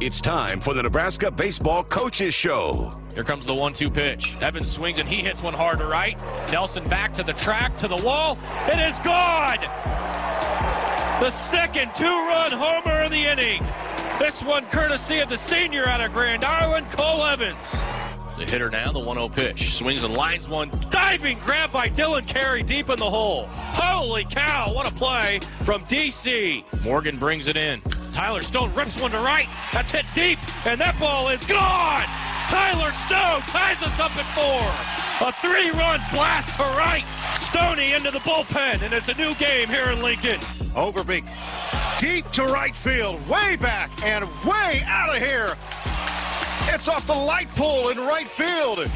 It's time for the Nebraska Baseball Coaches Show. Here comes the 1-2 pitch. Evans swings and he hits one hard to right. Nelson back to the track, to the wall. It is gone! The second two-run homer of the inning. This one courtesy of the senior out of Grand Island, Cole Evans. The hitter now, the 1-0 pitch. Swings and lines one. Diving grab by Dylan Carey deep in the hole. Holy cow, what a play from DC. Morgan brings it in. Tyler Stone rips one to right. That's hit deep, and that ball is gone! Tyler Stone ties us up at 4. A 3-run blast to right. Stoney into the bullpen, and it's a new game here in Lincoln. Overbeek deep to right field, way back and way out of here. It's off the light pole in right field.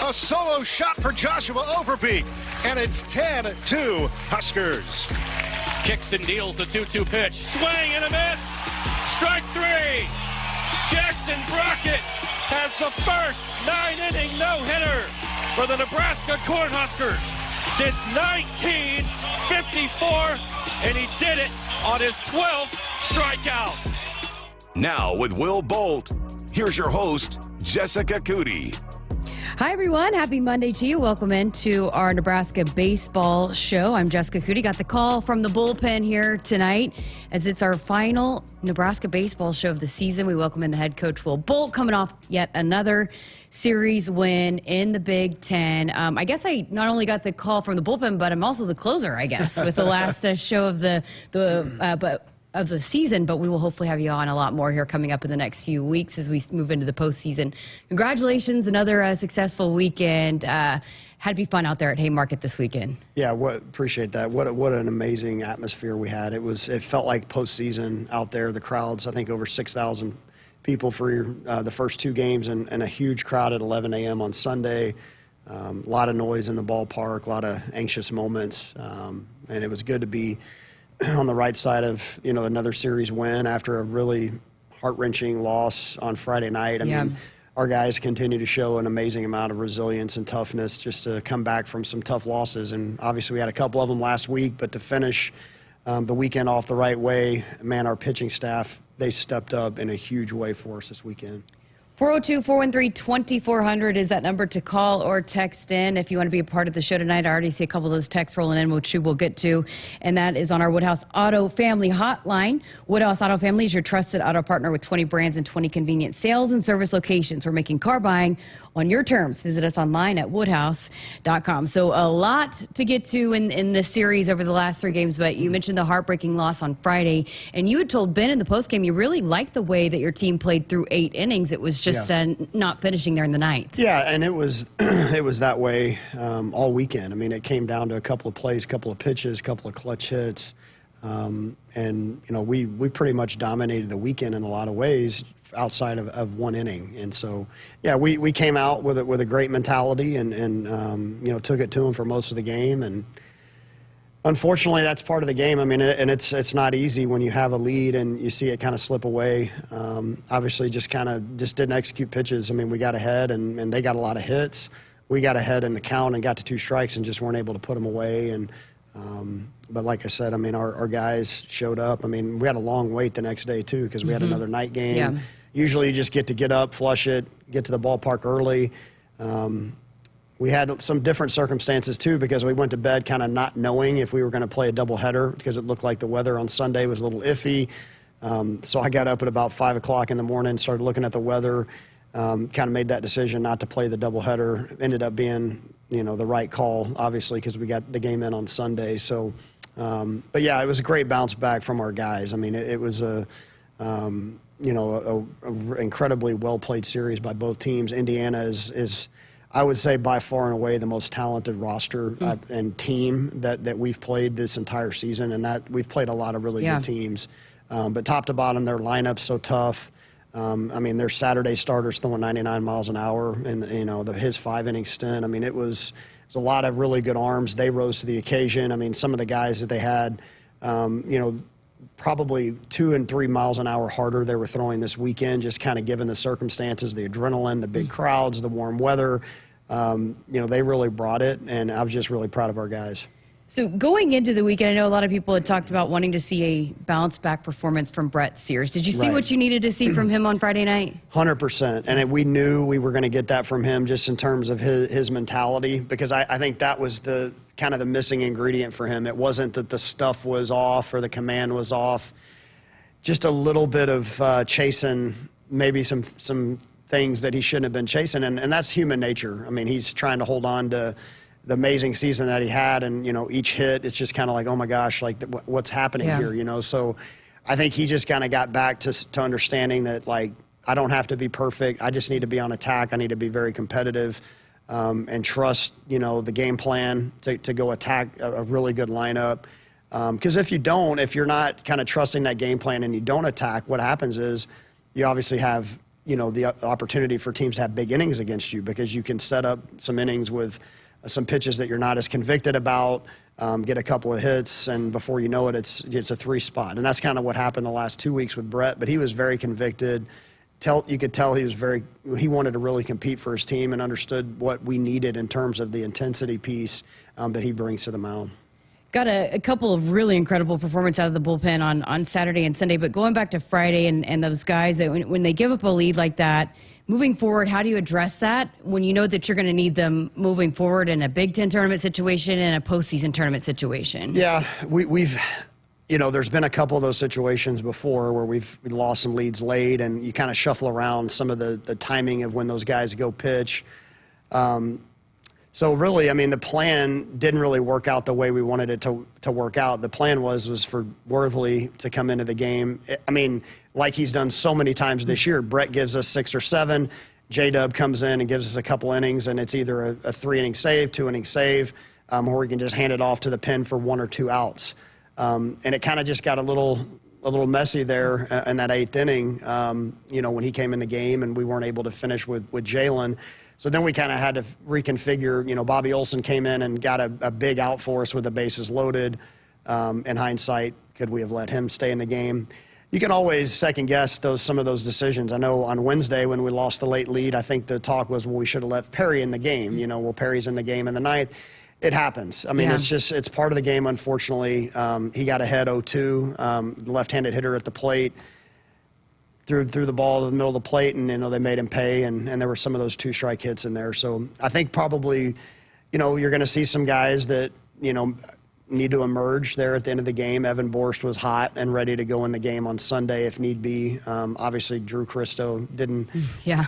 A solo shot for Joshua Overbeek, and it's 10-2 Huskers. Kicks and deals the 2-2 pitch. Swing and a miss. Strike 3. Jackson Brockett has the first 9-inning no-hitter for the Nebraska Cornhuskers since 1954, and he did it on his 12th strikeout. Now with Will Bolt, here's your host, Jessica Coody. Hi, everyone. Happy Monday to you. Welcome into our Nebraska Baseball Show. I'm Jessica Coody. Got the call from the bullpen here tonight as it's our final Nebraska Baseball Show of the season. We welcome in the head coach, Will Bolt, coming off yet another series win in the Big Ten. I guess I not only got the call from the bullpen, but I'm also the closer, I guess, with the last show of the season, but we will hopefully have you on a lot more here coming up in the next few weeks as we move into the postseason. Congratulations, another successful weekend. Had to be fun out there at Haymarket this weekend. Yeah, appreciate that. What an amazing atmosphere we had. It felt like postseason out there. The crowds, I think over 6,000 people for the first two games, and a huge crowd at 11 a.m. on Sunday. A lot of noise in the ballpark, a lot of anxious moments, and it was good to be on the right side of another series win after a really heart-wrenching loss on Friday night. I mean, our guys continue to show an amazing amount of resilience and toughness just to come back from some tough losses. And obviously we had a couple of them last week, but to finish the weekend off the right way, man, our pitching staff, they stepped up in a huge way for us this weekend. 402-413-2400 is that number to call or text in if you want to be a part of the show tonight. I already see a couple of those texts rolling in, which we will get to, and that is on our Woodhouse Auto Family hotline. Woodhouse Auto Family is your trusted auto partner with 20 brands and 20 convenient sales and service locations. We're making car buying on your terms. Visit us online at woodhouse.com. So a lot to get to in this series over the last 3 games, but you mentioned the heartbreaking loss on Friday, and you had told Ben in the postgame you really liked the way that your team played through 8 innings. It was just not finishing there in the 9th. Yeah, and it was that way all weekend. I mean, it came down to a couple of plays, couple of pitches, couple of clutch hits, and we pretty much dominated the weekend in a lot of ways outside of 1 inning. And so, yeah, we came out with a great mentality and took it to them for most of the game. And unfortunately, that's part of the game. I mean, and it's not easy when you have a lead and you see it kind of slip away. Obviously, just didn't execute pitches. I mean, we got ahead and they got a lot of hits. We got ahead in the count and got to 2 strikes and just weren't able to put them away. And but like I said, I mean, our guys showed up. I mean, we had a long wait the next day too because we had another night game. Yeah. Usually, you just get up, flush it, get to the ballpark early. We had some different circumstances, too, because we went to bed kind of not knowing if we were going to play a doubleheader because it looked like the weather on Sunday was a little iffy. So I got up at about 5 o'clock in the morning, started looking at the weather, kind of made that decision not to play the doubleheader. Ended up being, the right call, obviously, because we got the game in on Sunday. So, but, yeah, it was a great bounce back from our guys. I mean, it was a incredibly well-played series by both teams. Indiana is I would say by far and away the most talented roster and team that we've played this entire season, and that we've played a lot of really good teams. But top to bottom, their lineup's so tough. I mean, their Saturday starters throwing 99 miles an hour, and his 5-inning stint. I mean, it was a lot of really good arms. They rose to the occasion. I mean, some of the guys that they had, probably 2 and 3 miles an hour harder they were throwing this weekend, just kind of given the circumstances, the adrenaline, the big crowds, the warm weather. They really brought it, and I was just really proud of our guys. So going into the weekend, I know a lot of people had talked about wanting to see a bounce back performance from Brett Sears. Did you see what you needed to see from him on Friday night? 100%. And we knew we were going to get that from him just in terms of his mentality, because I think that was the kind of the missing ingredient for him. It wasn't that the stuff was off or the command was off. Just a little bit of chasing maybe some things that he shouldn't have been chasing. And that's human nature. I mean, he's trying to hold on to the amazing season that he had, and each hit, it's just kind of like, oh my gosh, like what's happening here, So I think he just kind of got back to understanding that, like, I don't have to be perfect. I just need to be on attack. I need to be very competitive, and trust the game plan to go attack a really good lineup. Because if you're not kind of trusting that game plan and you don't attack, what happens is you obviously have the opportunity for teams to have big innings against you, because you can set up some innings with some pitches that you're not as convicted about, get a couple of hits, and before you know it, it's a 3 spot. And that's kind of what happened the last 2 weeks with Brett. But he was very convicted. You could tell he wanted to really compete for his team and understood what we needed in terms of the intensity piece that he brings to the mound. Got a couple of really incredible performances out of the bullpen on Saturday and Sunday. But going back to Friday and those guys, that when they give up a lead like that, moving forward, how do you address that when you know that you're going to need them moving forward in a Big Ten tournament situation and a postseason tournament situation? Yeah, we've there's been a couple of those situations before where we lost some leads late, and you kind of shuffle around some of the timing of when those guys go pitch. So really, I mean, the plan didn't really work out the way we wanted it to work out. The plan was for Worthley to come into the game. I mean, like he's done so many times this year. Brett gives us 6 or 7. J-Dub comes in and gives us a couple innings, and it's either a 3-inning save, 2-inning save, or we can just hand it off to the pen for 1 or 2 outs. And it kind of just got a little messy there in that 8th inning, when he came in the game and we weren't able to finish with Jalen. So then we kind of had to reconfigure. Bobby Olson came in and got a big out for us with the bases loaded. In hindsight, could we have let him stay in the game? You can always second guess some of those decisions. I know on Wednesday when we lost the late lead, I think the talk was, well, we should have left Perry in the game. Perry's in the game in the ninth. It happens. I mean, it's part of the game, unfortunately. He got ahead 0-2, left-handed hitter at the plate. Threw the ball to the middle of the plate, and they made him pay, and there were some of those 2-strike hits in there. So I think probably, you're going to see some guys that need to emerge there at the end of the game. Evan Borst was hot and ready to go in the game on Sunday if need be. Obviously, Drew Christo didn't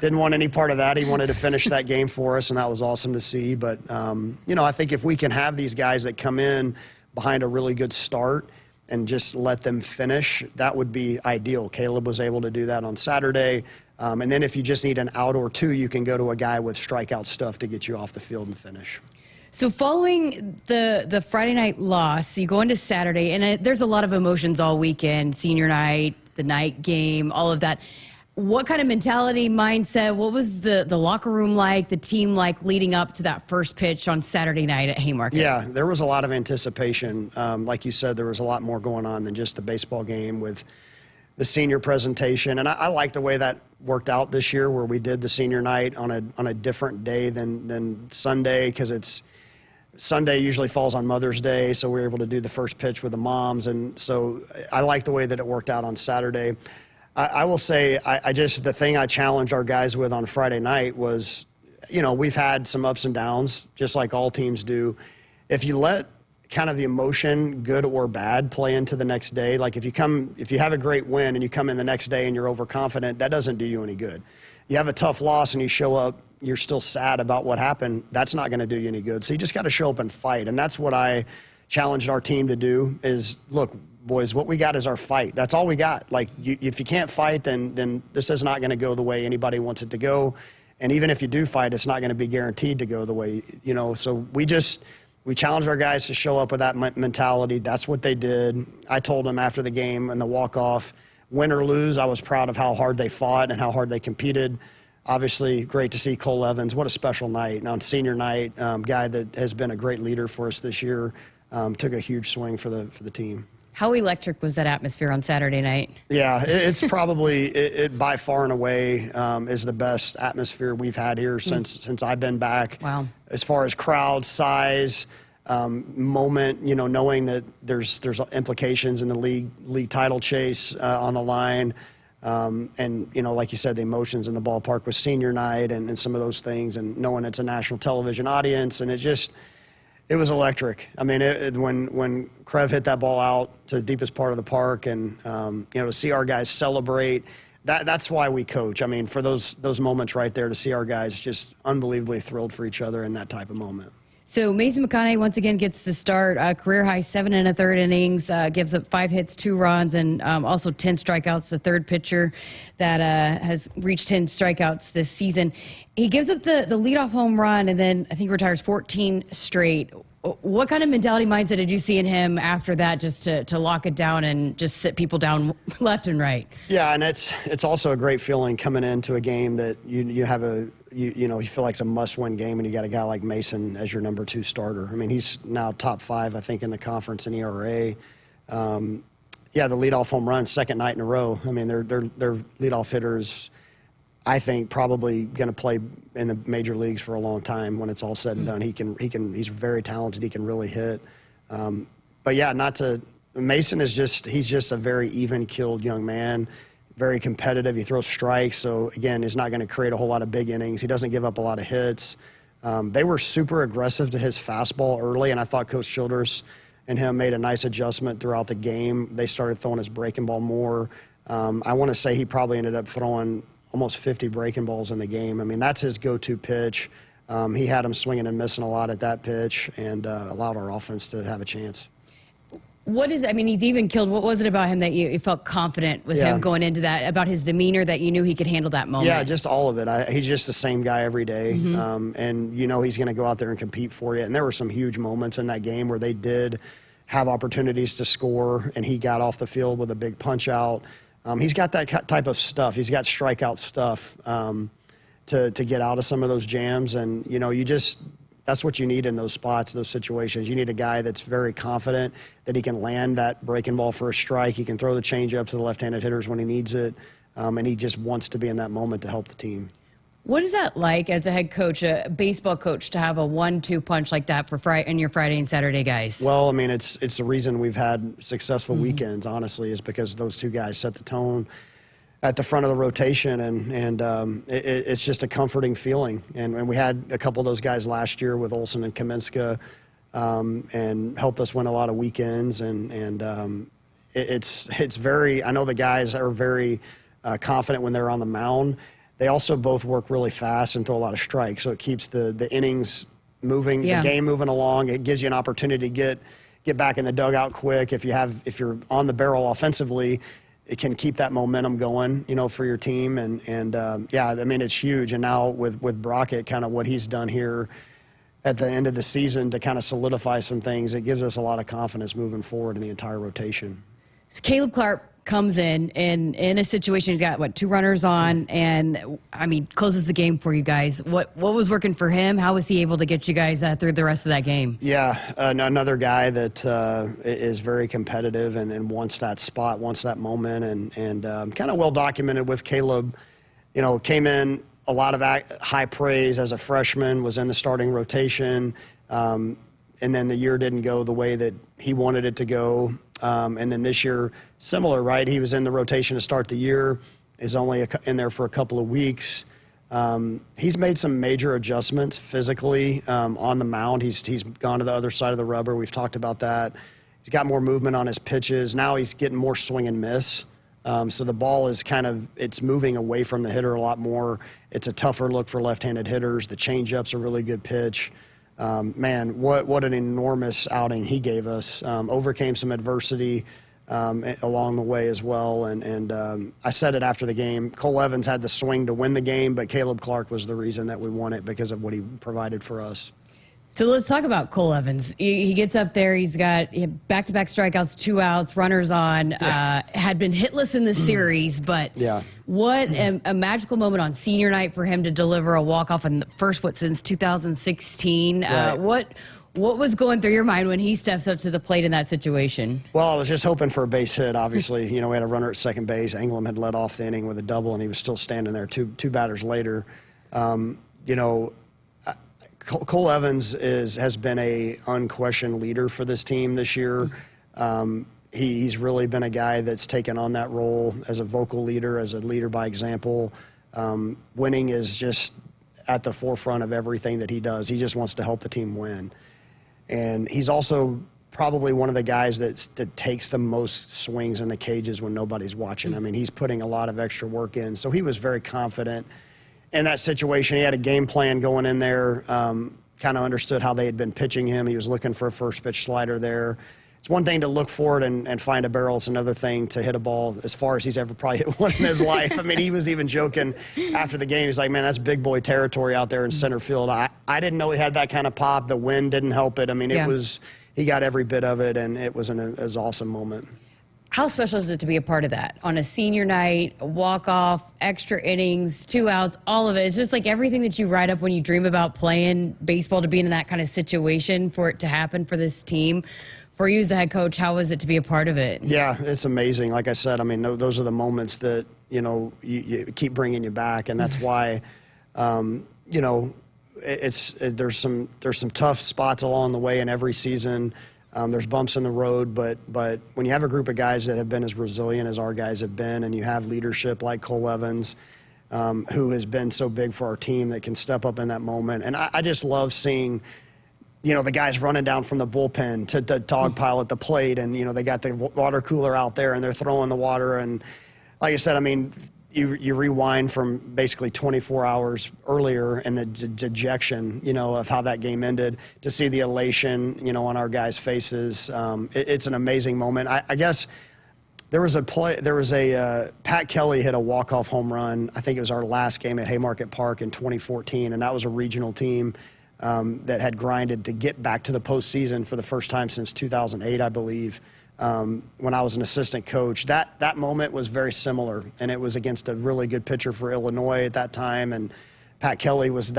want any part of that. He wanted to finish that game for us, and that was awesome to see. But I think if we can have these guys that come in behind a really good start and just let them finish, that would be ideal. Caleb was able to do that on Saturday. And then if you just need an out or 2, you can go to a guy with strikeout stuff to get you off the field and finish. So following the Friday night loss, you go into Saturday, and there's a lot of emotions all weekend, senior night, the night game, all of that. What kind of mentality, mindset, what was the locker room like, the team like leading up to that first pitch on Saturday night at Haymarket? Yeah, there was a lot of anticipation. Like you said, there was a lot more going on than just the baseball game with the senior presentation. And I like the way that worked out this year, where we did the senior night on a different day than Sunday, because Sunday usually falls on Mother's Day, so we were able to do the first pitch with the moms. And so I like the way that it worked out on Saturday. I will say, the thing I challenged our guys with on Friday night was, we've had some ups and downs, just like all teams do. If you let kind of the emotion, good or bad, play into the next day, like if you have a great win and you come in the next day and you're overconfident, that doesn't do you any good. You have a tough loss and you show up, you're still sad about what happened, that's not going to do you any good. So you just got to show up and fight. And that's what I challenged our team to do is, look, boys, what we got is our fight. That's all we got. Like, if you can't fight, then this is not going to go the way anybody wants it to go. And even if you do fight, it's not going to be guaranteed to go the way, So we challenged our guys to show up with that mentality. That's what they did. I told them after the game and the walk-off, win or lose, I was proud of how hard they fought and how hard they competed. Obviously, great to see Cole Evans. What a special night. And on senior night, guy that has been a great leader for us this year, took a huge swing for the team. How electric was that atmosphere on Saturday night? Yeah, it's probably, it by far and away is the best atmosphere we've had here since I've been back. Wow. As far as crowd size, moment, knowing that there's implications in the league title chase on the line. And, like you said, the emotions in the ballpark with senior night and some of those things, and knowing it's a national television audience. And it was electric. I mean, when Krev hit that ball out to the deepest part of the park, and, to see our guys celebrate, that's why we coach. I mean, for those moments right there, to see our guys just unbelievably thrilled for each other in that type of moment. So Mason McConaughey once again gets the start, career high 7 1/3 innings, gives up 5 hits, 2 runs, and also 10 strikeouts. The third pitcher that has reached 10 strikeouts this season. He gives up the leadoff home run, and then I think retires 14 straight. What kind of mentality mindset did you see in him after that, just to lock it down and just sit people down left and right? Yeah, and it's also a great feeling coming into a game that you have you feel like it's a must-win game, and you got a guy like Mason as your number 2 starter. I mean, he's now top 5, I think, in the conference in ERA. The leadoff home run, second night in a row. I mean, their leadoff hitters, I think, probably going to play in the major leagues for a long time when it's all said and done. He's very talented. He can really hit. Mason he's just a very even-keeled young man. Very competitive. He throws strikes, so again, he's not going to create a whole lot of big innings. He doesn't give up a lot of hits. They were super aggressive to his fastball early, and I thought Coach Childers and him made a nice adjustment throughout the game. They started throwing his breaking ball more. I want to say he probably ended up throwing almost 50 breaking balls in the game. I mean, that's his go-to pitch. He had him swinging and missing a lot at that pitch, and allowed our offense to have a chance. He's even killed. What was it about him that you felt confident with him going into that, about his demeanor, that you knew he could handle that moment? Yeah, just all of it. He's just the same guy every day. And he's going to go out there and compete for you. And there were some huge moments in that game where they did have opportunities to score, and he got off the field with a big punch out. He's got that type of stuff. He's got strikeout stuff to get out of some of those jams. And, that's what you need in those spots, those situations. You need a guy that's very confident that he can land that breaking ball for a strike. He can throw the changeup to the left-handed hitters when he needs it, and he just wants to be in that moment to help the team. What is that like as a head coach, a baseball coach, to have a 1-2 punch like that for in your Friday and Saturday guys? Well, I mean, it's the reason we've had successful weekends, honestly, is because those two guys set the tone at the front of the rotation, and it's just a comforting feeling. And we had a couple of those guys last year with Olsen and Kaminska, and helped us win a lot of weekends. And it's very, I know the guys are very confident when they're on the mound. They also both work really fast and throw a lot of strikes, so it keeps the innings moving, the game moving along. It gives you an opportunity to get back in the dugout quick. If you're on the barrel offensively, it can keep that momentum going, for your team. And it's huge. And now with Brockett, kind of what he's done here at the end of the season to kind of solidify some things, it gives us a lot of confidence moving forward in the entire rotation. So Caleb Clark comes in a situation, he's got 2 runners on, and closes the game for you guys. What was working for him? How was he able to get you guys through the rest of that game? Yeah, another guy that is very competitive and wants that spot, wants that moment, and kind of well documented with Caleb. Came in a lot of high praise as a freshman, was in the starting rotation, and then the year didn't go the way that he wanted it to go. And then this year, similar, right? He was in the rotation to start the year, is only in there for a couple of weeks. He's made some major adjustments physically on the mound. He's gone to the other side of the rubber. We've talked about that. He's got more movement on his pitches. Now he's getting more swing and miss. So the ball is it's moving away from the hitter a lot more. It's a tougher look for left-handed hitters. The changeup's a really good pitch. Man, what an enormous outing he gave us. Overcame some adversity along the way as well. And I said it after the game. Cole Evans had the swing to win the game, but Caleb Clark was the reason that we won it because of what he provided for us. So let's talk about Cole Evans. He gets up there. He's got back-to-back strikeouts, 2 outs, runners on. Had been hitless in the series, but what a magical moment on senior night for him to deliver a walk-off in the first, since 2016. What was going through your mind when he steps up to the plate in that situation? Well, I was just hoping for a base hit, obviously. We had a runner at second base. England had led off the inning with a double, and he was still standing there two batters later. Cole Evans has been a unquestioned leader for this team this year. He's really been a guy that's taken on that role as a vocal leader, as a leader by example. Winning is just at the forefront of everything that he does. He just wants to help the team win. And he's also probably one of the guys that takes the most swings in the cages when nobody's watching. I mean, he's putting a lot of extra work in. So he was very confident in that situation. He had a game plan going in there, kind of understood how they had been pitching him. He was looking for a first pitch slider there. It's one thing to look for it and find a barrel. It's another thing to hit a ball as far as he's ever probably hit one in his life. I mean, he was even joking after the game. He's like, man, that's big boy territory out there in center field. I didn't know he had that kind of pop. The wind didn't help it. I mean, he got every bit of it, and it was an awesome moment. How special is it to be a part of that? On a senior night, a walk-off, extra innings, 2 outs, all of it. It's just like everything that you write up when you dream about playing baseball, to be in that kind of situation, for it to happen for this team. For you as the head coach, how was it to be a part of it? Yeah, it's amazing. Like I said, I mean, those are the moments that, you keep bringing you back, and that's why, there's some tough spots along the way in every season. There's bumps in the road, but when you have a group of guys that have been as resilient as our guys have been, and you have leadership like Cole Evans, who has been so big for our team, that can step up in that moment. And I just love seeing, the guys running down from the bullpen to dogpile at the plate, and, they got the water cooler out there and they're throwing the water. And like I said, I mean, you rewind from basically 24 hours earlier and the dejection, of how that game ended, to see the elation, on our guys' faces. It's an amazing moment. I guess there was a Pat Kelly hit a walk-off home run. I think it was our last game at Haymarket Park in 2014, and that was a regional team that had grinded to get back to the postseason for the first time since 2008, I believe. When I was an assistant coach, that moment was very similar, and it was against a really good pitcher for Illinois at that time. And Pat Kelly was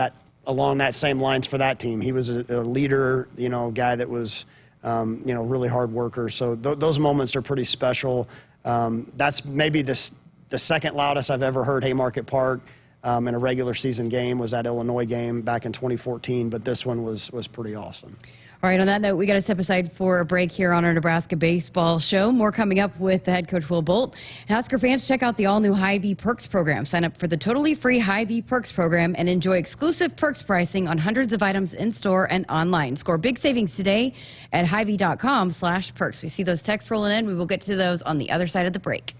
along that same lines for that team. He was a leader, guy that was, really hard worker. So those moments are pretty special. That's maybe the second loudest I've ever heard Haymarket Park in a regular season game was that Illinois game back in 2014, but this one was pretty awesome. All right, on that note, we got to step aside for a break here on our Nebraska Baseball Show. More coming up with the head coach, Will Bolt. And Husker fans, check out the all-new Hy-Vee Perks program. Sign up for the totally free Hy-Vee Perks program and enjoy exclusive perks pricing on hundreds of items in-store and online. Score big savings today at Hy-Vee.com/perks. We see those texts rolling in. We will get to those on the other side of the break.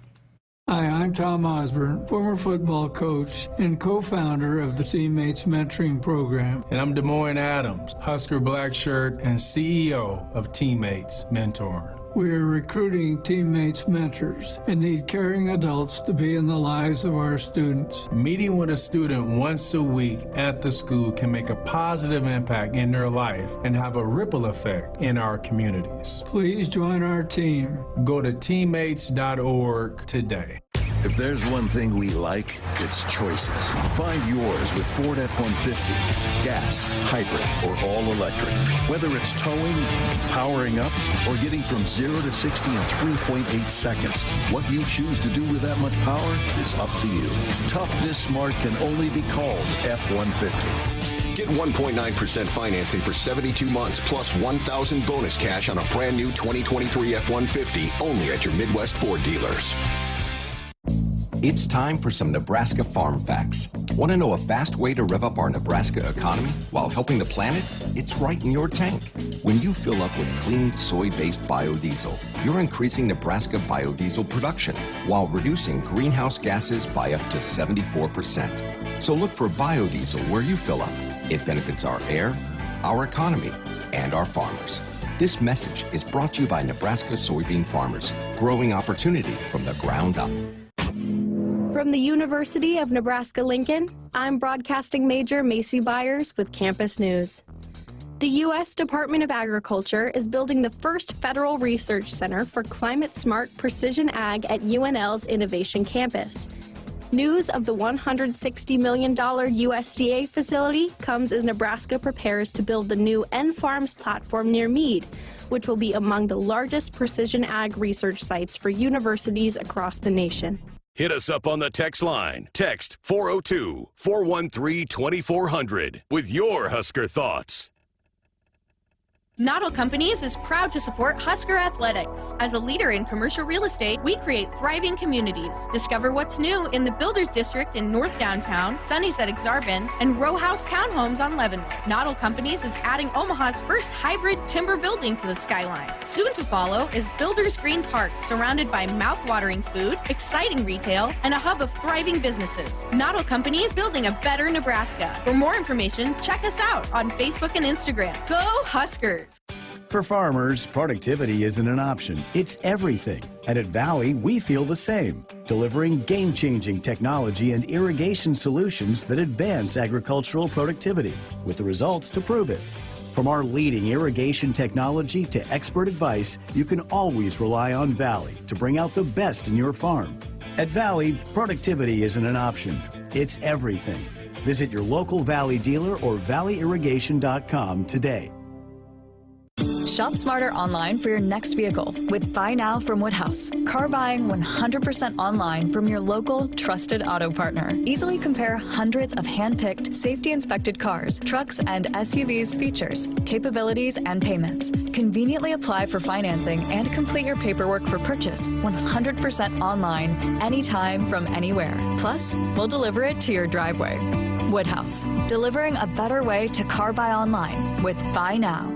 Hi, I'm Tom Osborne, former football coach and co-founder of the Teammates Mentoring Program. And I'm Des Moines Adams, Husker Black Shirt and CEO of Teammates Mentoring. We are recruiting Teammates mentors and need caring adults to be in the lives of our students. Meeting with a student once a week at the school can make a positive impact in their life and have a ripple effect in our communities. Please join our team. Go to teammates.org today. If there's one thing we like, it's choices. Find yours with Ford F-150. Gas, hybrid, or all electric. Whether it's towing, powering up, or getting from 0 to 60 in 3.8 seconds, what you choose to do with that much power is up to you. Tough this smart can only be called F-150. Get 1.9% financing for 72 months plus $1,000 bonus cash on a brand new 2023 F-150 only at your Midwest Ford dealers. It's time for some Nebraska farm facts. Want to know a fast way to rev up our Nebraska economy while helping the planet? It's right in your tank. When you fill up with clean soy-based biodiesel, you're increasing Nebraska biodiesel production while reducing greenhouse gases by up to 74%. So look for biodiesel where you fill up. It benefits our air, our economy, and our farmers. This message is brought to you by Nebraska soybean farmers, growing opportunity from the ground up. From the University of Nebraska-Lincoln, I'm broadcasting major Macy Byers with Campus News. The U.S. Department of Agriculture is building the first federal research center for climate-smart precision ag at UNL's Innovation Campus. News of the $160 million USDA facility comes as Nebraska prepares to build the new N-Farms platform near Meade, which will be among the largest precision ag research sites for universities across the nation. Hit us up on the text line. Text 402-413-2400 with your Husker thoughts. Noddle Companies is proud to support Husker athletics. As a leader in commercial real estate, we create thriving communities. Discover what's new in the Builders District in North Downtown, Sunny's at Exarban, and Row House Townhomes on Leavenworth. Noddle Companies is adding Omaha's first hybrid timber building to the skyline. Soon to follow is Builders Green Park, surrounded by mouth-watering food, exciting retail, and a hub of thriving businesses. Noddle Companies, building a better Nebraska. For more information, check us out on Facebook and Instagram. Go Huskers! For farmers, productivity isn't an option, it's everything. And at Valley, we feel the same, delivering game-changing technology and irrigation solutions that advance agricultural productivity, with the results to prove it. From our leading irrigation technology to expert advice, you can always rely on Valley to bring out the best in your farm. At Valley, productivity isn't an option, it's everything. Visit your local Valley dealer or valleyirrigation.com today. Shop smarter online for your next vehicle with Buy Now from Woodhouse. Car buying 100% online from your local trusted auto partner. Easily compare hundreds of hand-picked, safety-inspected cars, trucks, and SUVs features, capabilities, and payments. Conveniently apply for financing and complete your paperwork for purchase 100% online, anytime from anywhere. Plus, we'll deliver it to your driveway. Woodhouse, delivering a better way to car buy online with Buy Now.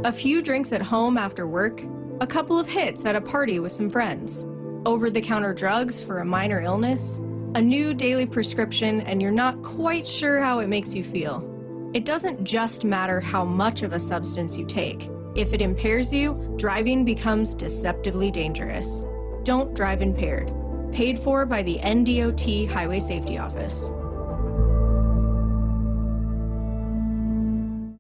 A few drinks at home after work, a couple of hits at a party with some friends, over-the-counter drugs for a minor illness, a new daily prescription, and you're not quite sure how it makes you feel. It doesn't just matter how much of a substance you take. If it impairs you, driving becomes deceptively dangerous. Don't drive impaired. Paid for by the NDOT Highway Safety Office.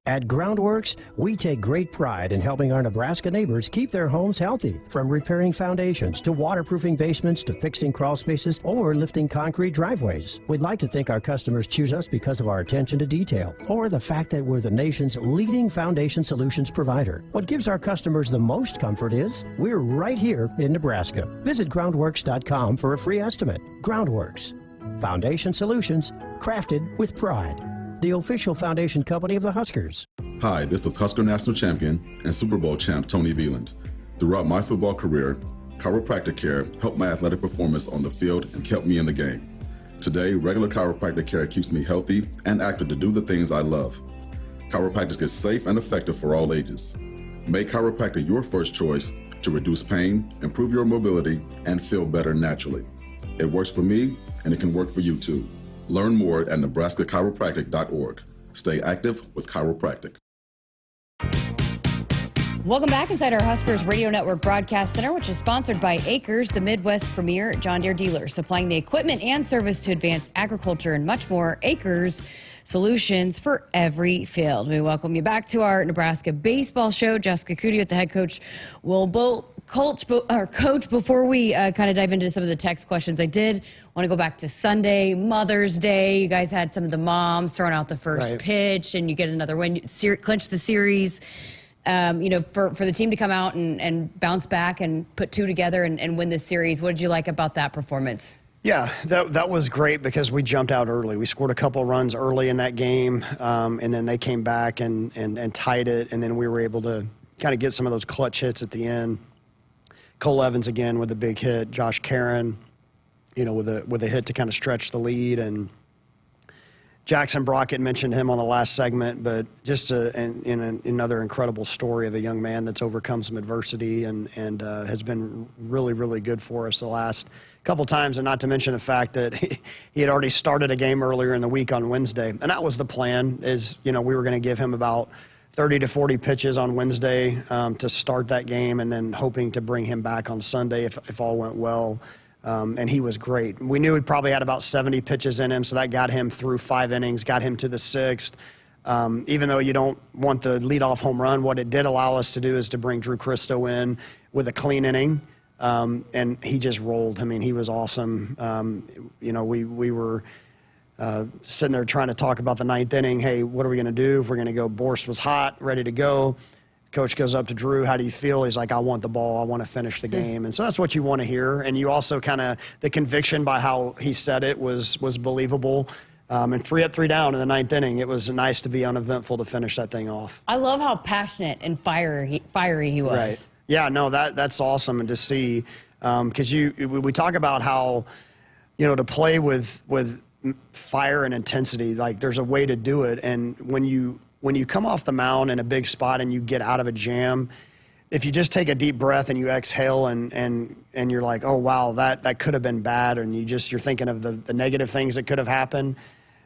At Groundworks, we take great pride in helping our Nebraska neighbors keep their homes healthy. From repairing foundations to waterproofing basements to fixing crawl spaces or lifting concrete driveways. We'd like to think our customers choose us because of our attention to detail or the fact that we're the nation's leading foundation solutions provider. What gives our customers the most comfort is we're right here in Nebraska. Visit groundworks.com for a free estimate. Groundworks. Foundation solutions crafted with pride. The official foundation company of the Huskers. Hi, this is Husker National Champion and Super Bowl champ Tony Veland. Throughout my football career, chiropractic care helped my athletic performance on the field and kept me in the game. Today, regular chiropractic care keeps me healthy and active to do the things I love. Chiropractic is safe and effective for all ages. Make chiropractic your first choice to reduce pain, improve your mobility, and feel better naturally. It works for me, and it can work for you too. Learn more at nebraska-chiropractic.org. Stay active with chiropractic. Welcome back inside our Huskers Radio Network Broadcast Center, which is sponsored by Acres, the Midwest premier John Deere dealer, supplying the equipment and service to advance agriculture and much more. Acres, solutions for every field. We welcome you back to our Nebraska baseball show. Jessica Coody with the head coach, Will Bolt. Coach, before we kind of dive into some of the text questions, I did want to go back to Sunday, Mother's Day. You guys had some of the moms throwing out the first pitch, and you get another win, clinch the series. For the team to come out and bounce back and put two together and win this series, what did you like about that performance? Yeah, that was great because we jumped out early. We scored a couple runs early in that game, and then they came back and tied it, and then we were able to kind of get some of those clutch hits at the end. Cole Evans again with a big hit. Josh Caron, with a hit to kind of stretch the lead. And Jackson Brockett, mentioned him on the last segment, but just another incredible story of a young man that's overcome some adversity and has been really, really good for us the last couple times, and not to mention the fact that he had already started a game earlier in the week on Wednesday. And that was the plan, is, we were going to give him about 30 to 40 pitches on Wednesday to start that game, and then hoping to bring him back on Sunday if all went well. And he was great. We knew he probably had about 70 pitches in him, so that got him through 5 innings, got him to the 6th. Even though you don't want the leadoff home run, what it did allow us to do is to bring Drew Christo in with a clean inning, and he just rolled. I mean, he was awesome. We were sitting there trying to talk about the 9th inning. Hey, what are we going to do? If we're going to go, Borst was hot, ready to go. Coach goes up to Drew, how do you feel? He's like, I want the ball. I want to finish the game. And so that's what you want to hear. And you also kind of, the conviction by how he said it was believable. And 3 up, 3 down in the 9th inning. It was nice to be uneventful to finish that thing off. I love how passionate and fiery he was. Right. Yeah, no, that's awesome. And to see, because we talk about how, to play with fire and intensity, like there's a way to do it. And when you come off the mound in a big spot and you get out of a jam, if you just take a deep breath and you exhale and you're like, oh wow, that could have been bad, and you're thinking of the negative things that could have happened,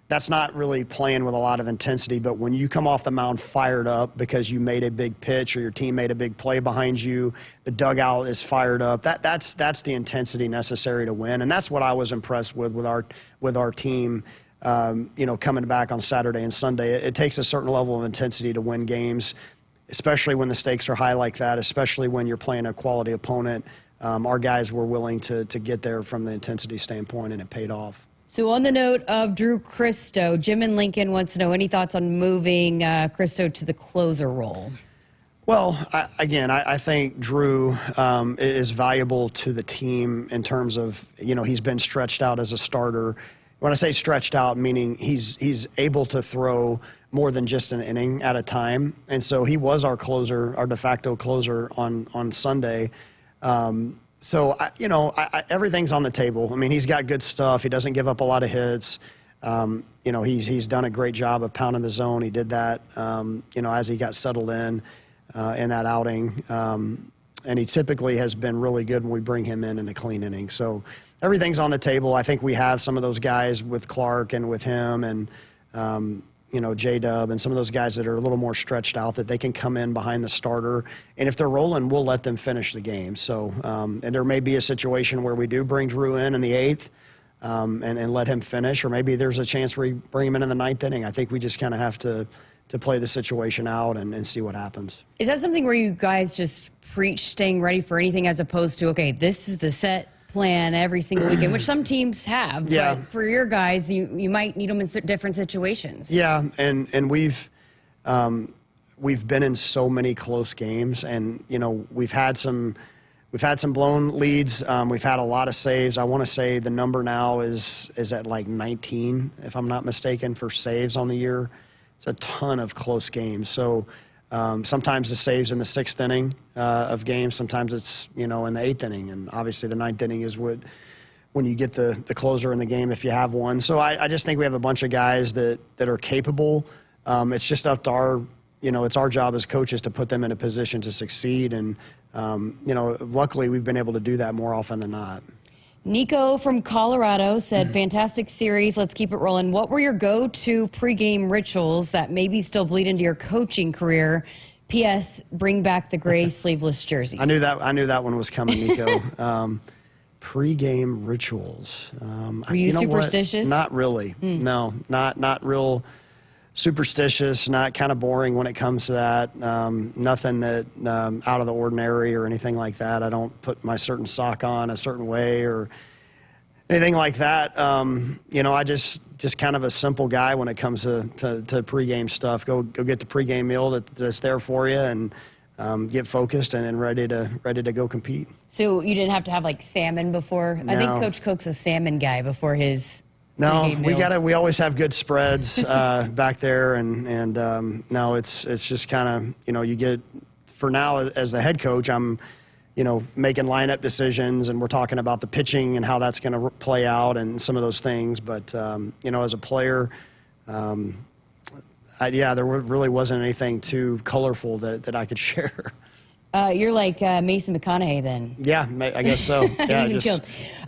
that's not really playing with a lot of intensity. But when you come off the mound fired up because you made a big pitch or your team made a big play behind you, the dugout is fired up, that's the intensity necessary to win. And that's what I was impressed with our team. Coming back on Saturday and Sunday, it takes a certain level of intensity to win games, especially when the stakes are high like that, especially when you're playing a quality opponent. Our guys were willing to get there from the intensity standpoint, and it paid off. So on the note of Drew Christo, Jim in Lincoln wants to know any thoughts on moving Christo to the closer role? Well, I think Drew is valuable to the team in terms of, he's been stretched out as a starter. When I say stretched out, meaning he's able to throw more than just an inning at a time. And so he was our closer, our de facto closer on Sunday. So everything's on the table. I mean, he's got good stuff. He doesn't give up a lot of hits. He's done a great job of pounding the zone. He did that, as he got settled in that outing. And he typically has been really good when we bring him in a clean inning. So everything's on the table. I think we have some of those guys with Clark and with him and, J-Dub and some of those guys that are a little more stretched out that they can come in behind the starter. And if they're rolling, we'll let them finish the game. So, and there may be a situation where we do bring Drew in the 8th and let him finish, or maybe there's a chance where we bring him in the 9th inning. I think we just kind of have to play the situation out and see what happens. Is that something where you guys just preach staying ready for anything as opposed to, okay, this is the set plan every single weekend, which some teams have, yeah. But for your guys, you might need them in different situations. Yeah, and we've been in so many close games, and we've had some blown leads. We've had a lot of saves. I want to say the number now is at like 19, if I'm not mistaken, for saves on the year. It's a ton of close games. So sometimes the saves in the 6th inning of games. Sometimes it's in the 8th inning, and obviously the 9th inning is when you get the closer in the game if you have one. So I just think we have a bunch of guys that are capable. It's just up to our it's our job as coaches to put them in a position to succeed, and luckily we've been able to do that more often than not. Nico from Colorado said, fantastic series. Let's keep it rolling. What were your go-to pregame rituals that maybe still bleed into your coaching career? P.S. Bring back the gray sleeveless jerseys. I knew that one was coming, Nico. Pregame rituals. Were you superstitious? Not really. No, not real superstitious, not kind of boring when it comes to that. Nothing that out of the ordinary or anything like that. I don't put my certain sock on a certain way or anything like that. I just kind of a simple guy when it comes to pregame stuff. Go get the pregame meal that's there for you and get focused and ready to go compete. So you didn't have to have like salmon before? No. I think Coach Cook's a salmon guy before his. No, we always have good spreads back there, and no, it's just kind of you get, for now as the head coach, I'm making lineup decisions, and we're talking about the pitching and how that's going to play out and some of those things. But as a player, there really wasn't anything too colorful that I could share. You're like Mason McConaughey then. Yeah, I guess so. Yeah,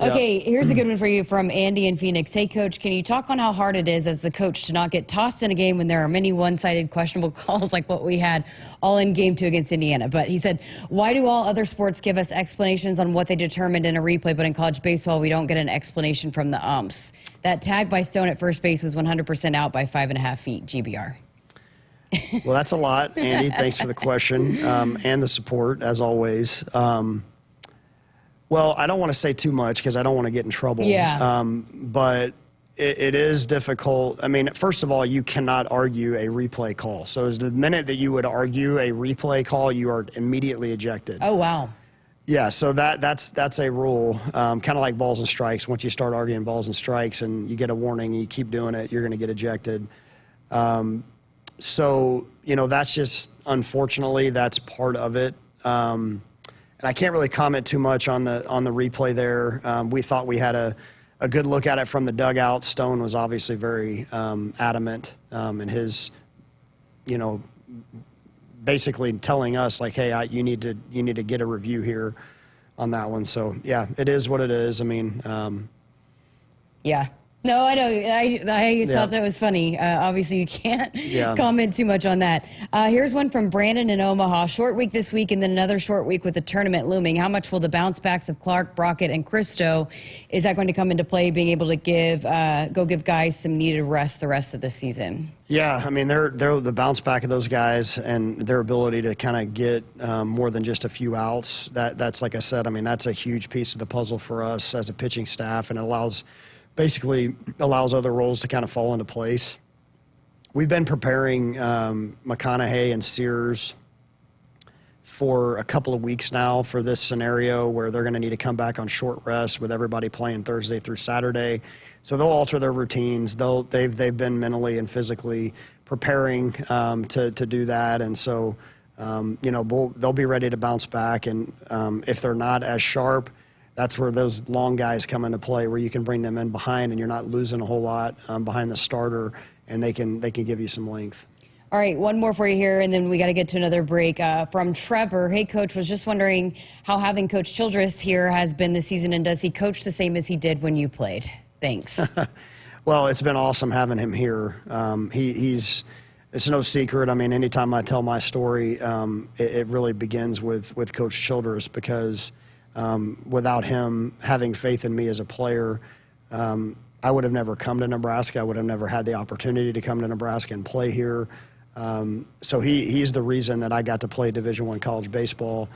Okay, here's a good one for you from Andy in Phoenix. Hey, Coach, can you talk on how hard it is as a coach to not get tossed in a game when there are many one-sided questionable calls like what we had all in Game 2 against Indiana? But he said, why do all other sports give us explanations on what they determined in a replay, but in college baseball we don't get an explanation from the umps? That tag by Stone at first base was 100% out by 5.5 feet, GBR. Well, that's a lot, Andy. Thanks for the question and the support, as always. Well, I don't want to say too much because I don't want to get in trouble. Yeah. But it is difficult. I mean, first of all, you cannot argue a replay call. So as the minute that you would argue a replay call, you are immediately ejected. Oh, wow. Yeah, so that's a rule, kind of like balls and strikes. Once you start arguing balls and strikes and you get a warning and you keep doing it, you're going to get ejected. So, that's just, unfortunately, that's part of it. And I can't really comment too much on the replay there. We thought we had a good look at it from the dugout. Stone was obviously very adamant in his, basically telling us like, hey, you need to get a review here on that one. So yeah, it is what it is. I mean, yeah. No, I know. I thought that was funny. Obviously, you can't comment too much on that. Here's one from Brandon in Omaha. Short week this week and then another short week with the tournament looming. How much will the bounce backs of Clark, Brockett, and Christo, is that going to come into play, being able to give guys some needed rest the rest of the season? Yeah, I mean, they're the bounce back of those guys and their ability to kind of get more than just a few outs. That's like I said, I mean, that's a huge piece of the puzzle for us as a pitching staff, and it basically allows other roles to kind of fall into place. We've been preparing McConaughey and Sears for a couple of weeks now for this scenario where they're going to need to come back on short rest with everybody playing Thursday through Saturday. So they'll alter their routines. They've been mentally and physically preparing to do that, and so they'll be ready to bounce back. And if they're not as sharp, that's where those long guys come into play, where you can bring them in behind and you're not losing a whole lot behind the starter, and they can give you some length. All right, one more for you here, and then we got to get to another break. From Trevor, hey, Coach, was just wondering how having Coach Childress here has been this season, and does he coach the same as he did when you played? Thanks. Well, it's been awesome having him here. It's no secret. I mean, anytime I tell my story, it really begins with Coach Childress, because without him having faith in me as a player, I would have never come to Nebraska. I would have never had the opportunity to come to Nebraska and play here. So he's the reason that I got to play Division I college baseball,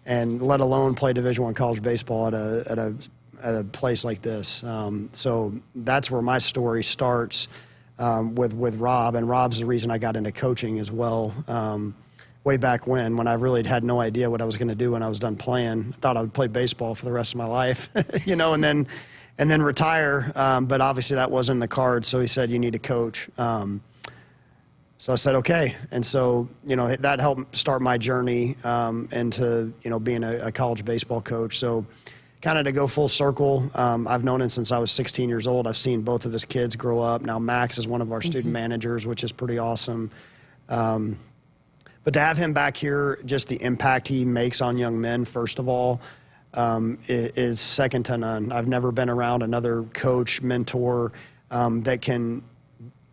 and let alone play Division I college baseball at a place like this. So that's where my story starts with Rob, and Rob's the reason I got into coaching as well. Way back when I really had no idea what I was going to do when I was done playing. I thought I would play baseball for the rest of my life, and then retire. But obviously that wasn't in the cards. So he said, you need to coach. So I said, okay. And so, that helped start my journey into, being a college baseball coach. So kind of to go full circle, I've known him since I was 16 years old. I've seen both of his kids grow up. Now Max is one of our student managers, which is pretty awesome. But to have him back here, just the impact he makes on young men, first of all, is second to none. I've never been around another coach, mentor that can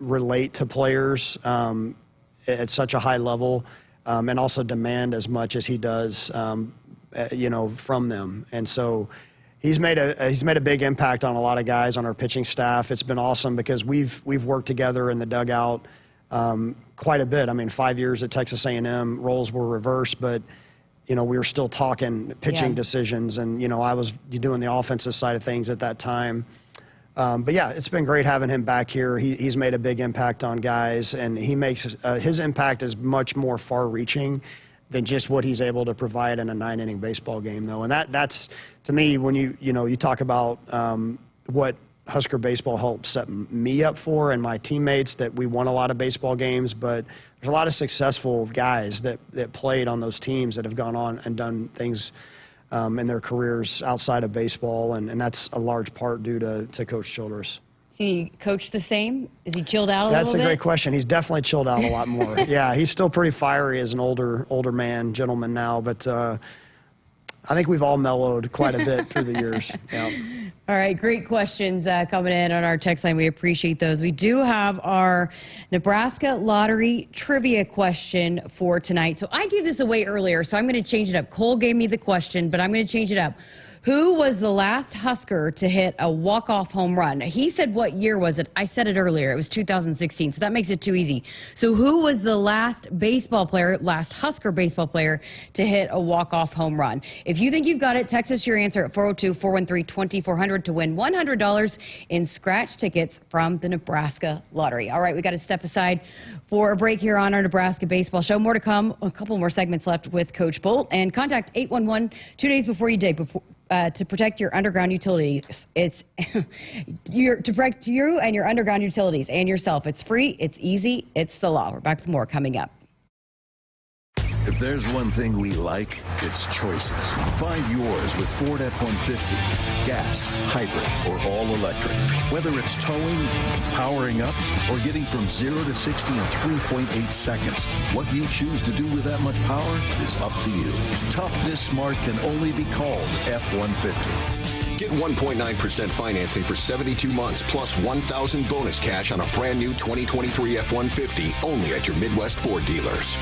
relate to players at such a high level, and also demand as much as he does, from them. And so he's made a big impact on a lot of guys on our pitching staff. It's been awesome because we've worked together in the dugout quite a bit. I mean, 5 years at Texas A&M, roles were reversed, but we were still talking pitching decisions, and I was doing the offensive side of things at that time. But yeah, it's been great having him back here. He's made a big impact on guys, and he makes his impact is much more far-reaching than just what he's able to provide in a 9-inning baseball game, though. And that's to me, when you talk about what Husker baseball helped set me up for and my teammates, that we won a lot of baseball games, but there's a lot of successful guys that played on those teams that have gone on and done things in their careers outside of baseball, and that's a large part due to Coach Childress. Is he coached the same? Is he chilled out a little bit? That's a great question. He's definitely chilled out a lot more. Yeah, he's still pretty fiery as an older gentleman now, but I think we've all mellowed quite a bit through the years. Yeah. All right, great questions coming in on our text line. We appreciate those. We do have our Nebraska Lottery trivia question for tonight. So I gave this away earlier, so I'm going to change it up. Cole gave me the question, but I'm going to change it up. Who was the last Husker to hit a walk-off home run? He said, what year was it? I said it earlier. It was 2016, so that makes it too easy. So who was the last Husker baseball player to hit a walk-off home run? If you think you've got it, text us your answer at 402-413-2400 to win $100 in scratch tickets from the Nebraska Lottery. All right, we got to step aside for a break here on our Nebraska Baseball Show. More to come. A couple more segments left with Coach Bolt. And contact 811 2 days before you dig to protect your underground utilities. It's to protect you and your underground utilities and yourself. It's free, it's easy, it's the law. We're back with more coming up. If there's one thing we like, it's choices. Find yours with Ford F-150. Gas, hybrid, or all electric. Whether it's towing, powering up, or getting from 0 to 60 in 3.8 seconds, what you choose to do with that much power is up to you. Tough this smart can only be called F-150. Get 1.9% financing for 72 months plus $1,000 bonus cash on a brand new 2023 F-150 only at your Midwest Ford dealers.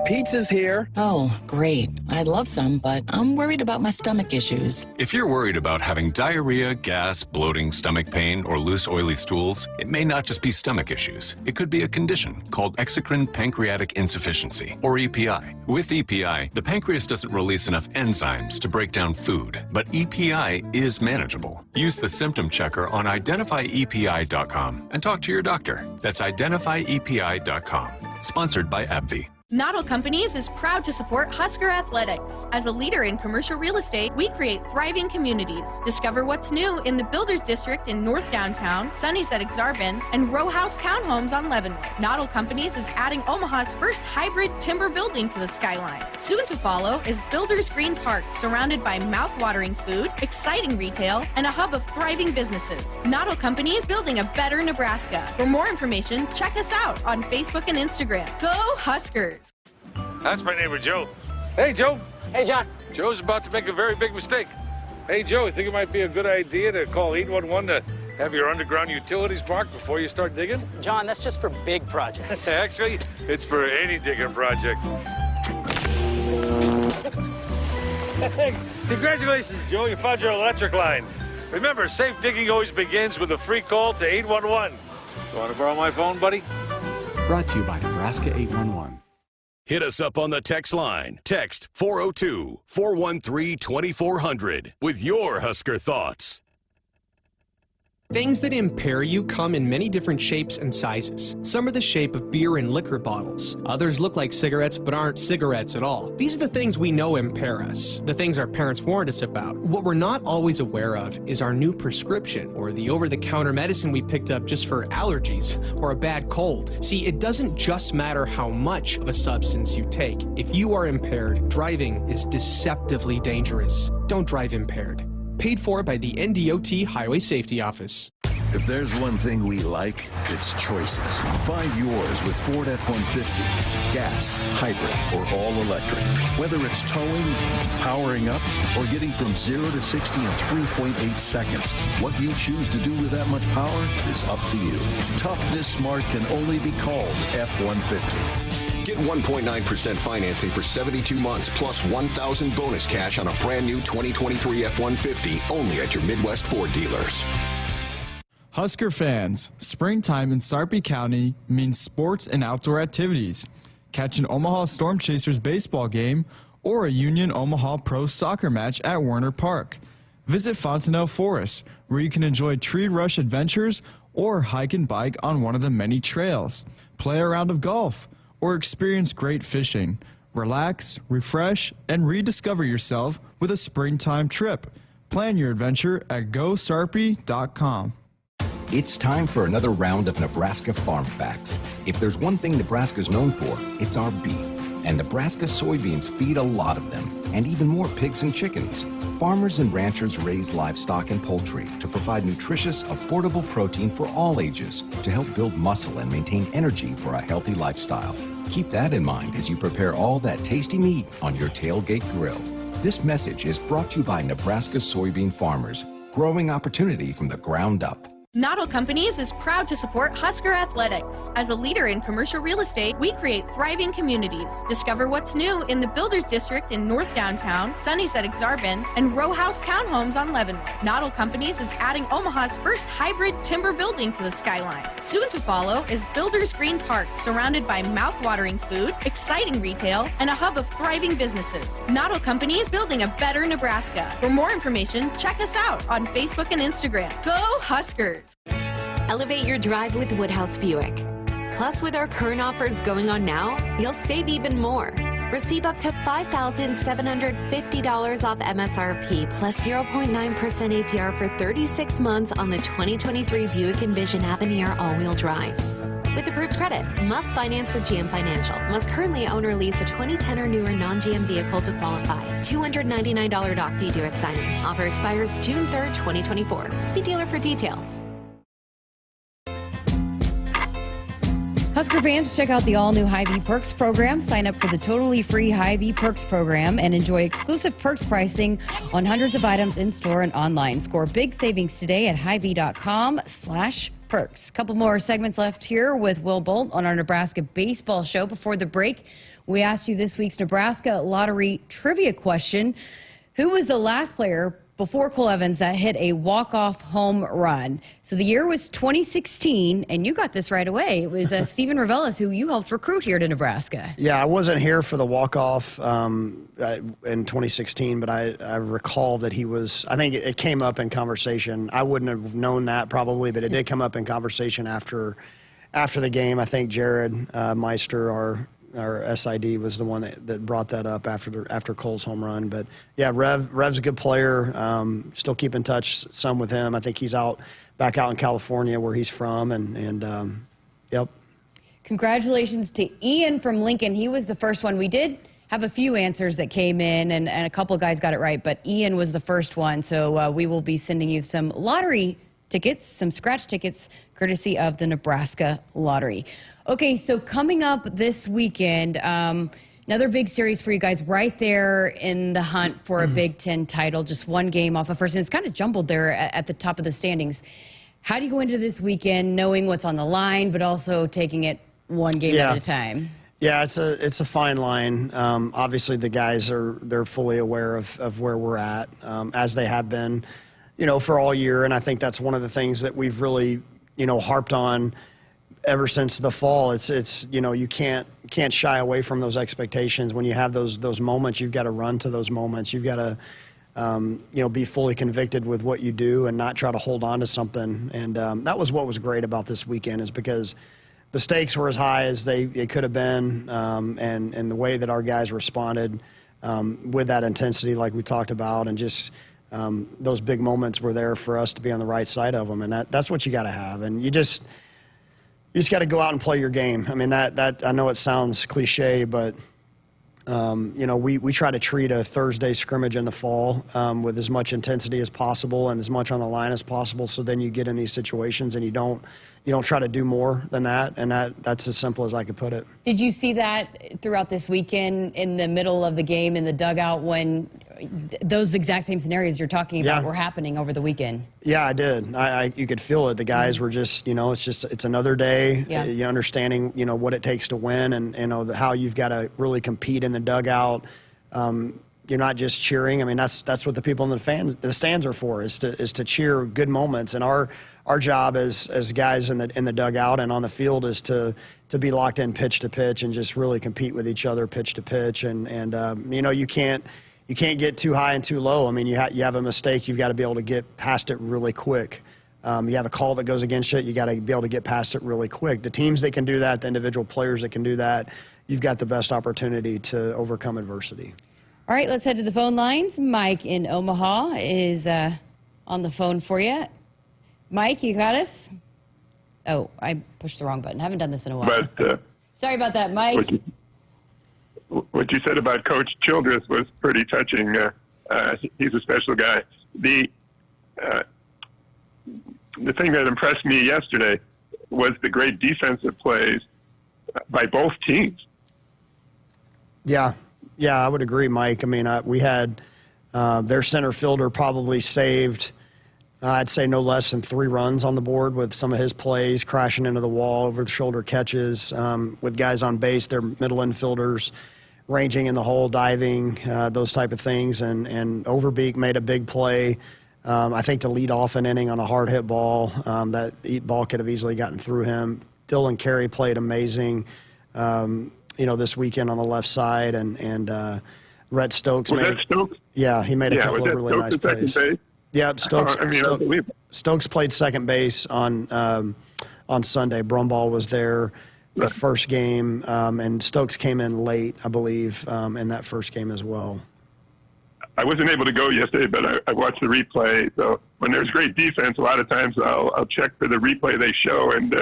Pizza's here. Oh, great. I'd love some, but I'm worried about my stomach issues. If you're worried about having diarrhea, gas, bloating, stomach pain, or loose, oily stools, it may not just be stomach issues. It could be a condition called exocrine pancreatic insufficiency, or EPI. With EPI, the pancreas doesn't release enough enzymes to break down food, but EPI is manageable. Use the symptom checker on identifyepi.com and talk to your doctor. That's identifyepi.com. Sponsored by AbbVie. Not All Companies is proud to support Husker Athletics. As a leader in commercial real estate, we create thriving communities. Discover what's new in the Builders District in North Downtown, Sunnyside Exarban, and row house townhomes on Leavenworth. Not All Companies is adding Omaha's first hybrid timber building to the skyline. Soon to follow is Builders Green Park, surrounded by mouth-watering food, exciting retail, and a hub of thriving businesses. Not All Companies, building a better Nebraska. For more information, check us out on Facebook and Instagram. Go Huskers! That's my neighbor, Joe. Hey, Joe. Hey, John. Joe's about to make a very big mistake. Hey, Joe, you think it might be a good idea to call 811 to have your underground utilities marked before you start digging? John, that's just for big projects. Actually, it's for any digging project. Hey, congratulations, Joe. You found your electric line. Remember, safe digging always begins with a free call to 811. You want to borrow my phone, buddy? Brought to you by Nebraska 811. Hit us up on the text line. Text 402-413-2400 with your Husker thoughts. Things that impair you come in many different shapes and sizes. Some are the shape of beer and liquor bottles. Others look like cigarettes but aren't cigarettes at all. These are the things we know impair us, the things our parents warned us about. What we're not always aware of is our new prescription, or the over-the-counter medicine we picked up just for allergies or a bad cold. See, it doesn't just matter how much of a substance you take. If you are impaired, driving is deceptively dangerous. Don't drive impaired. Paid for by the NDOT Highway Safety Office. If there's one thing we like, it's choices. Find yours with Ford F-150. Gas, hybrid, or all electric. Whether it's towing, powering up, or getting from 0 to 60 in 3.8 seconds, what you choose to do with that much power is up to you. Tough this smart can only be called F-150. Get 1.9% financing for 72 months plus $1,000 bonus cash on a brand new 2023 F-150 only at your Midwest Ford dealers. Husker fans, springtime in Sarpy County means sports and outdoor activities. Catch an Omaha Storm Chasers baseball game or a Union Omaha Pro soccer match at Werner Park. Visit Fontenelle Forest, where you can enjoy tree rush adventures or hike and bike on one of the many trails. Play a round of golf or experience great fishing. Relax, refresh, and rediscover yourself with a springtime trip. Plan your adventure at GoSarpy.com. It's time for another round of Nebraska Farm Facts. If there's one thing Nebraska's known for, it's our beef. And Nebraska soybeans feed a lot of them, and even more pigs and chickens. Farmers and ranchers raise livestock and poultry to provide nutritious, affordable protein for all ages to help build muscle and maintain energy for a healthy lifestyle. Keep that in mind as you prepare all that tasty meat on your tailgate grill. This message is brought to you by Nebraska soybean farmers, growing opportunity from the ground up. Noddle Companies is proud to support Husker Athletics. As a leader in commercial real estate, we create thriving communities. Discover what's new in the Builders District in North Downtown, Sunnyside Exarban, and row house townhomes on Leavenworth. Noddle Companies is adding Omaha's first hybrid timber building to the skyline. Soon to follow is Builders Green Park, surrounded by mouth-watering food, exciting retail, and a hub of thriving businesses. Noddle Companies, building a better Nebraska. For more information, check us out on Facebook and Instagram. Go Huskers! Elevate your drive with Woodhouse Buick. Plus, with our current offers going on now, you'll save even more. Receive up to $5,750 off MSRP plus 0.9% APR for 36 months on the 2023 Buick Envision Avenir all-wheel drive. With approved credit, must finance with GM Financial. Must currently own or lease a 2010 or newer non-GM vehicle to qualify. $299 doc fee due at signing. Offer expires June 3rd, 2024. See dealer for details. Husker fans, check out the all-new Hy-Vee Perks program. Sign up for the totally free Hy-Vee Perks program and enjoy exclusive perks pricing on hundreds of items in-store and online. Score big savings today at Hy-Vee.com/perks. Couple more segments left here with Will Bolt on our Nebraska baseball show. Before the break, we asked you this week's Nebraska lottery trivia question. Who was the last player before Cole Evans that hit a walk-off home run? So the year was 2016, and you got this right away. It was Steven Ravelis, who you helped recruit here to Nebraska. Yeah, I wasn't here for the walk-off in 2016, but I recall that he was, I think it came up in conversation. I wouldn't have known that probably, but it did come up in conversation after the game. I think Jared Meister, our SID, was the one that brought that up after Cole's home run. But yeah, Rev's a good player. Still keep in touch some with him. I think he's back out in California where he's from, and yep. Congratulations to Ian from Lincoln. He was the first one. We did have a few answers that came in, and a couple of guys got it right, but Ian was the first one. So we will be sending you some lottery tickets, some scratch tickets, courtesy of the Nebraska Lottery. Okay, so coming up this weekend, another big series for you guys right there in the hunt for a Big Ten title, just one game off of first. And it's kind of jumbled there at the top of the standings. How do you go into this weekend knowing what's on the line, but also taking it one game at a time? Yeah, it's a fine line. Obviously, the guys they're fully aware of where we're at, as they have been, for all year. And I think that's one of the things that we've really, harped on ever since the fall. It's you can't shy away from those expectations. When you have those moments, you've got to run to those moments. You've got to be fully convicted with what you do and not try to hold on to something. And that was what was great about this weekend, is because the stakes were as high as they could have been, and the way that our guys responded with that intensity, like we talked about, and just those big moments were there for us to be on the right side of them. And that's what you got to have. And you just got to go out and play your game. I mean, that I know it sounds cliche, but we try to treat a Thursday scrimmage in the fall with as much intensity as possible and as much on the line as possible. So then you get in these situations and you don't try to do more than that. And that's as simple as I could put it. Did you see that throughout this weekend in the middle of the game in the dugout when those exact same scenarios you're talking about were happening over the weekend? Yeah, I did. You could feel it. The guys were just, it's another day. Yeah. You understanding, what it takes to win, and how you've got to really compete in the dugout. You're not just cheering. I mean, that's what the people in the stands are for, is to cheer good moments. And our job as guys in the dugout and on the field is to be locked in pitch to pitch and just really compete with each other pitch to pitch. And you can't get too high and too low. I mean, you have a mistake, you've got to be able to get past it really quick. You have a call that goes against it, you got to be able to get past it really quick. The teams that can do that, the individual players that can do that, you've got the best opportunity to overcome adversity. All right, let's head to the phone lines. Mike in Omaha is on the phone for you. Mike, you got us? Oh, I pushed the wrong button. Haven't done this in a while. Sorry about that, Mike. What you said about Coach Childress was pretty touching. He's a special guy. The thing that impressed me yesterday was the great defensive plays by both teams. Yeah, I would agree, Mike. I mean, we had their center fielder probably saved I'd say no less than 3 runs on the board with some of his plays, crashing into the wall, over-the-shoulder catches, with guys on base, they're middle infielders, ranging in the hole, diving, those type of things. And Overbeek made a big play, I think, to lead off an inning on a hard hit ball. That ball could have easily gotten through him. Dylan Carey played amazing, this weekend on the left side. And Rhett Stokes. Stokes? Yeah, he made a couple of really nice plays. Yeah, Stokes played second base on Sunday. Brumball was there the first game, and Stokes came in late, I believe, in that first game as well. I wasn't able to go yesterday, but I watched the replay. So when there's great defense, a lot of times I'll check for the replay they show, and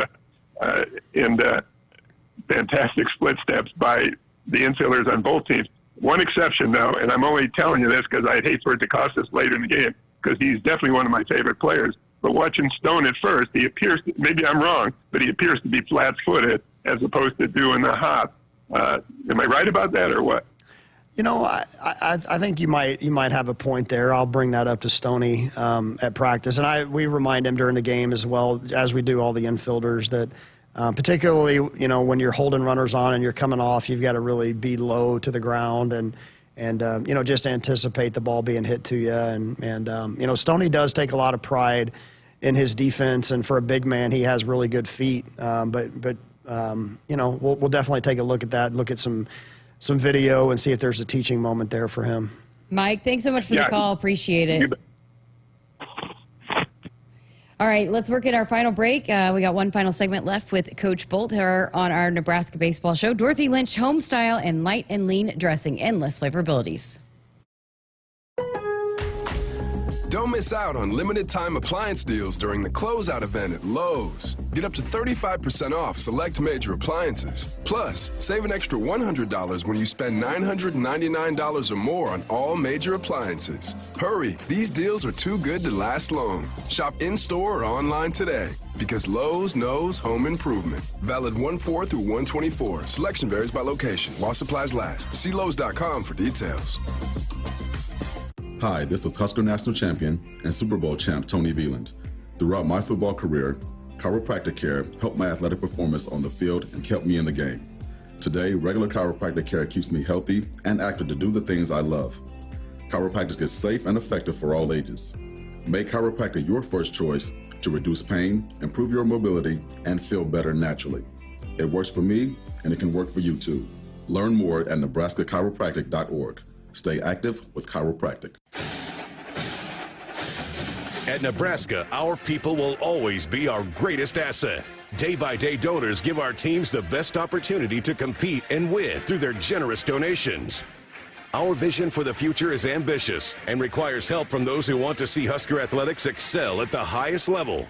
fantastic split steps by the infielders on both teams. One exception, though, and I'm only telling you this because I'd hate for it to cost us later in the game, because he's definitely one of my favorite players. But watching Stone at first, he appears, maybe I'm wrong, but he appears to be flat-footed as opposed to doing the hop. Am I right about that or what? I think you might have a point there. I'll bring that up to Stoney at practice. And we remind him during the game as well, as we do all the infielders, that particularly, when you're holding runners on and you're coming off, you've got to really be low to the ground and just anticipate the ball being hit to you. And Stoney does take a lot of pride in his defense, and for a big man, he has really good feet. But we'll definitely take a look at that, look at some video and see if there's a teaching moment there for him. Mike, thanks so much for the call. Appreciate it. All right, let's work at our final break. We got one final segment left with Coach Bolt here on our Nebraska Baseball Show. Dorothy Lynch, home style and light and lean dressing, endless flavorabilities. Don't miss out on limited time appliance deals during the closeout event at Lowe's. Get up to 35% off select major appliances. Plus, save an extra $100 when you spend $999 or more on all major appliances. Hurry, these deals are too good to last long. Shop in-store or online today, because Lowe's knows home improvement. Valid 1/4 through 1/24. Selection varies by location. While supplies last. See Lowe's.com for details. Hi, this is Husker National Champion and Super Bowl champ Tony Veland. Throughout my football career, chiropractic care helped my athletic performance on the field and kept me in the game. Today, regular chiropractic care keeps me healthy and active to do the things I love. Chiropractic is safe and effective for all ages. Make chiropractic your first choice to reduce pain, improve your mobility, and feel better naturally. It works for me, and it can work for you too. Learn more at nebraska-chiropractic.org. Stay active with chiropractic. At Nebraska, our people will always be our greatest asset. Day-by-day donors give our teams the best opportunity to compete and win through their generous donations. Our vision for the future is ambitious and requires help from those who want to see Husker athletics excel at the highest level.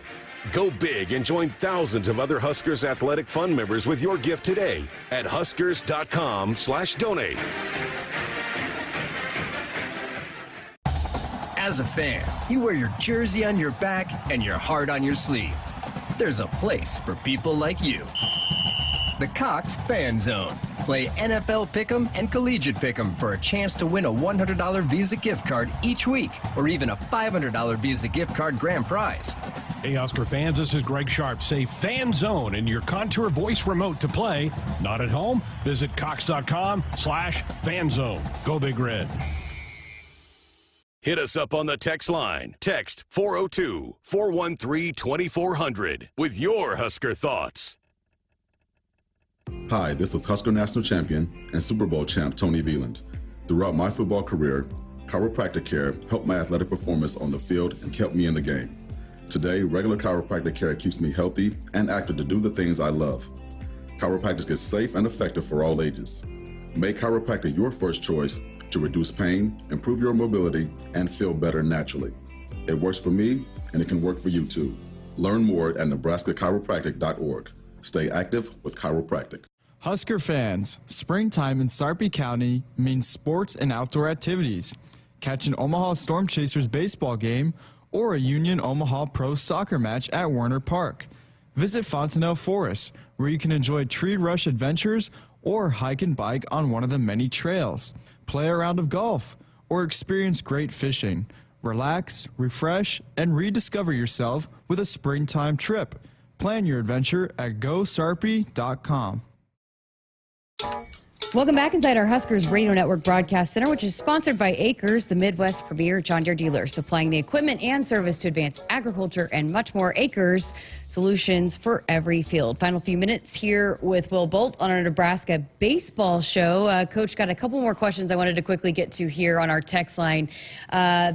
Go big and join thousands of other Huskers Athletic Fund members with your gift today at huskers.com/donate. As a fan, you wear your jersey on your back and your heart on your sleeve. There's a place for people like you. The Cox Fan Zone. Play NFL Pick'em and Collegiate Pick'em for a chance to win a $100 Visa gift card each week, or even a $500 Visa gift card grand prize. Hey, Husker fans, this is Greg Sharpe. Say Fan Zone in your Contour voice remote to play. Not at home? Visit cox.com/fanzone. Go Big Red. Hit us up on the text line. Text 402-413-2400 with your Husker thoughts. Hi, this is Husker National Champion and Super Bowl champ Tony Veland. Throughout my football career, chiropractic care helped my athletic performance on the field and kept me in the game. Today, regular chiropractic care keeps me healthy and active to do the things I love. Chiropractic is safe and effective for all ages. Make chiropractic your first choice to reduce pain, improve your mobility, and feel better naturally. It works for me, and it can work for you too. Learn more at nebraska-chiropractic.org. Stay active with chiropractic. Husker fans, springtime in Sarpy County means sports and outdoor activities. Catch an Omaha Storm Chasers baseball game or a Union Omaha Pro soccer match at Werner Park. Visit Fontenelle Forest, where you can enjoy tree rush adventures or hike and bike on one of the many trails. Play a round of golf or experience great fishing. Relax, refresh, and rediscover yourself with a springtime trip. Plan your adventure at GoSarpy.com. Welcome back inside our Huskers Radio Network Broadcast Center, which is sponsored by Acres, the Midwest premier John Deere dealer, supplying the equipment and service to advance agriculture and much more. Acres, solutions for every field. Final few minutes here with Will Bolt on our Nebraska baseball show. Coach, got a couple more questions I wanted to quickly get to here on our text line.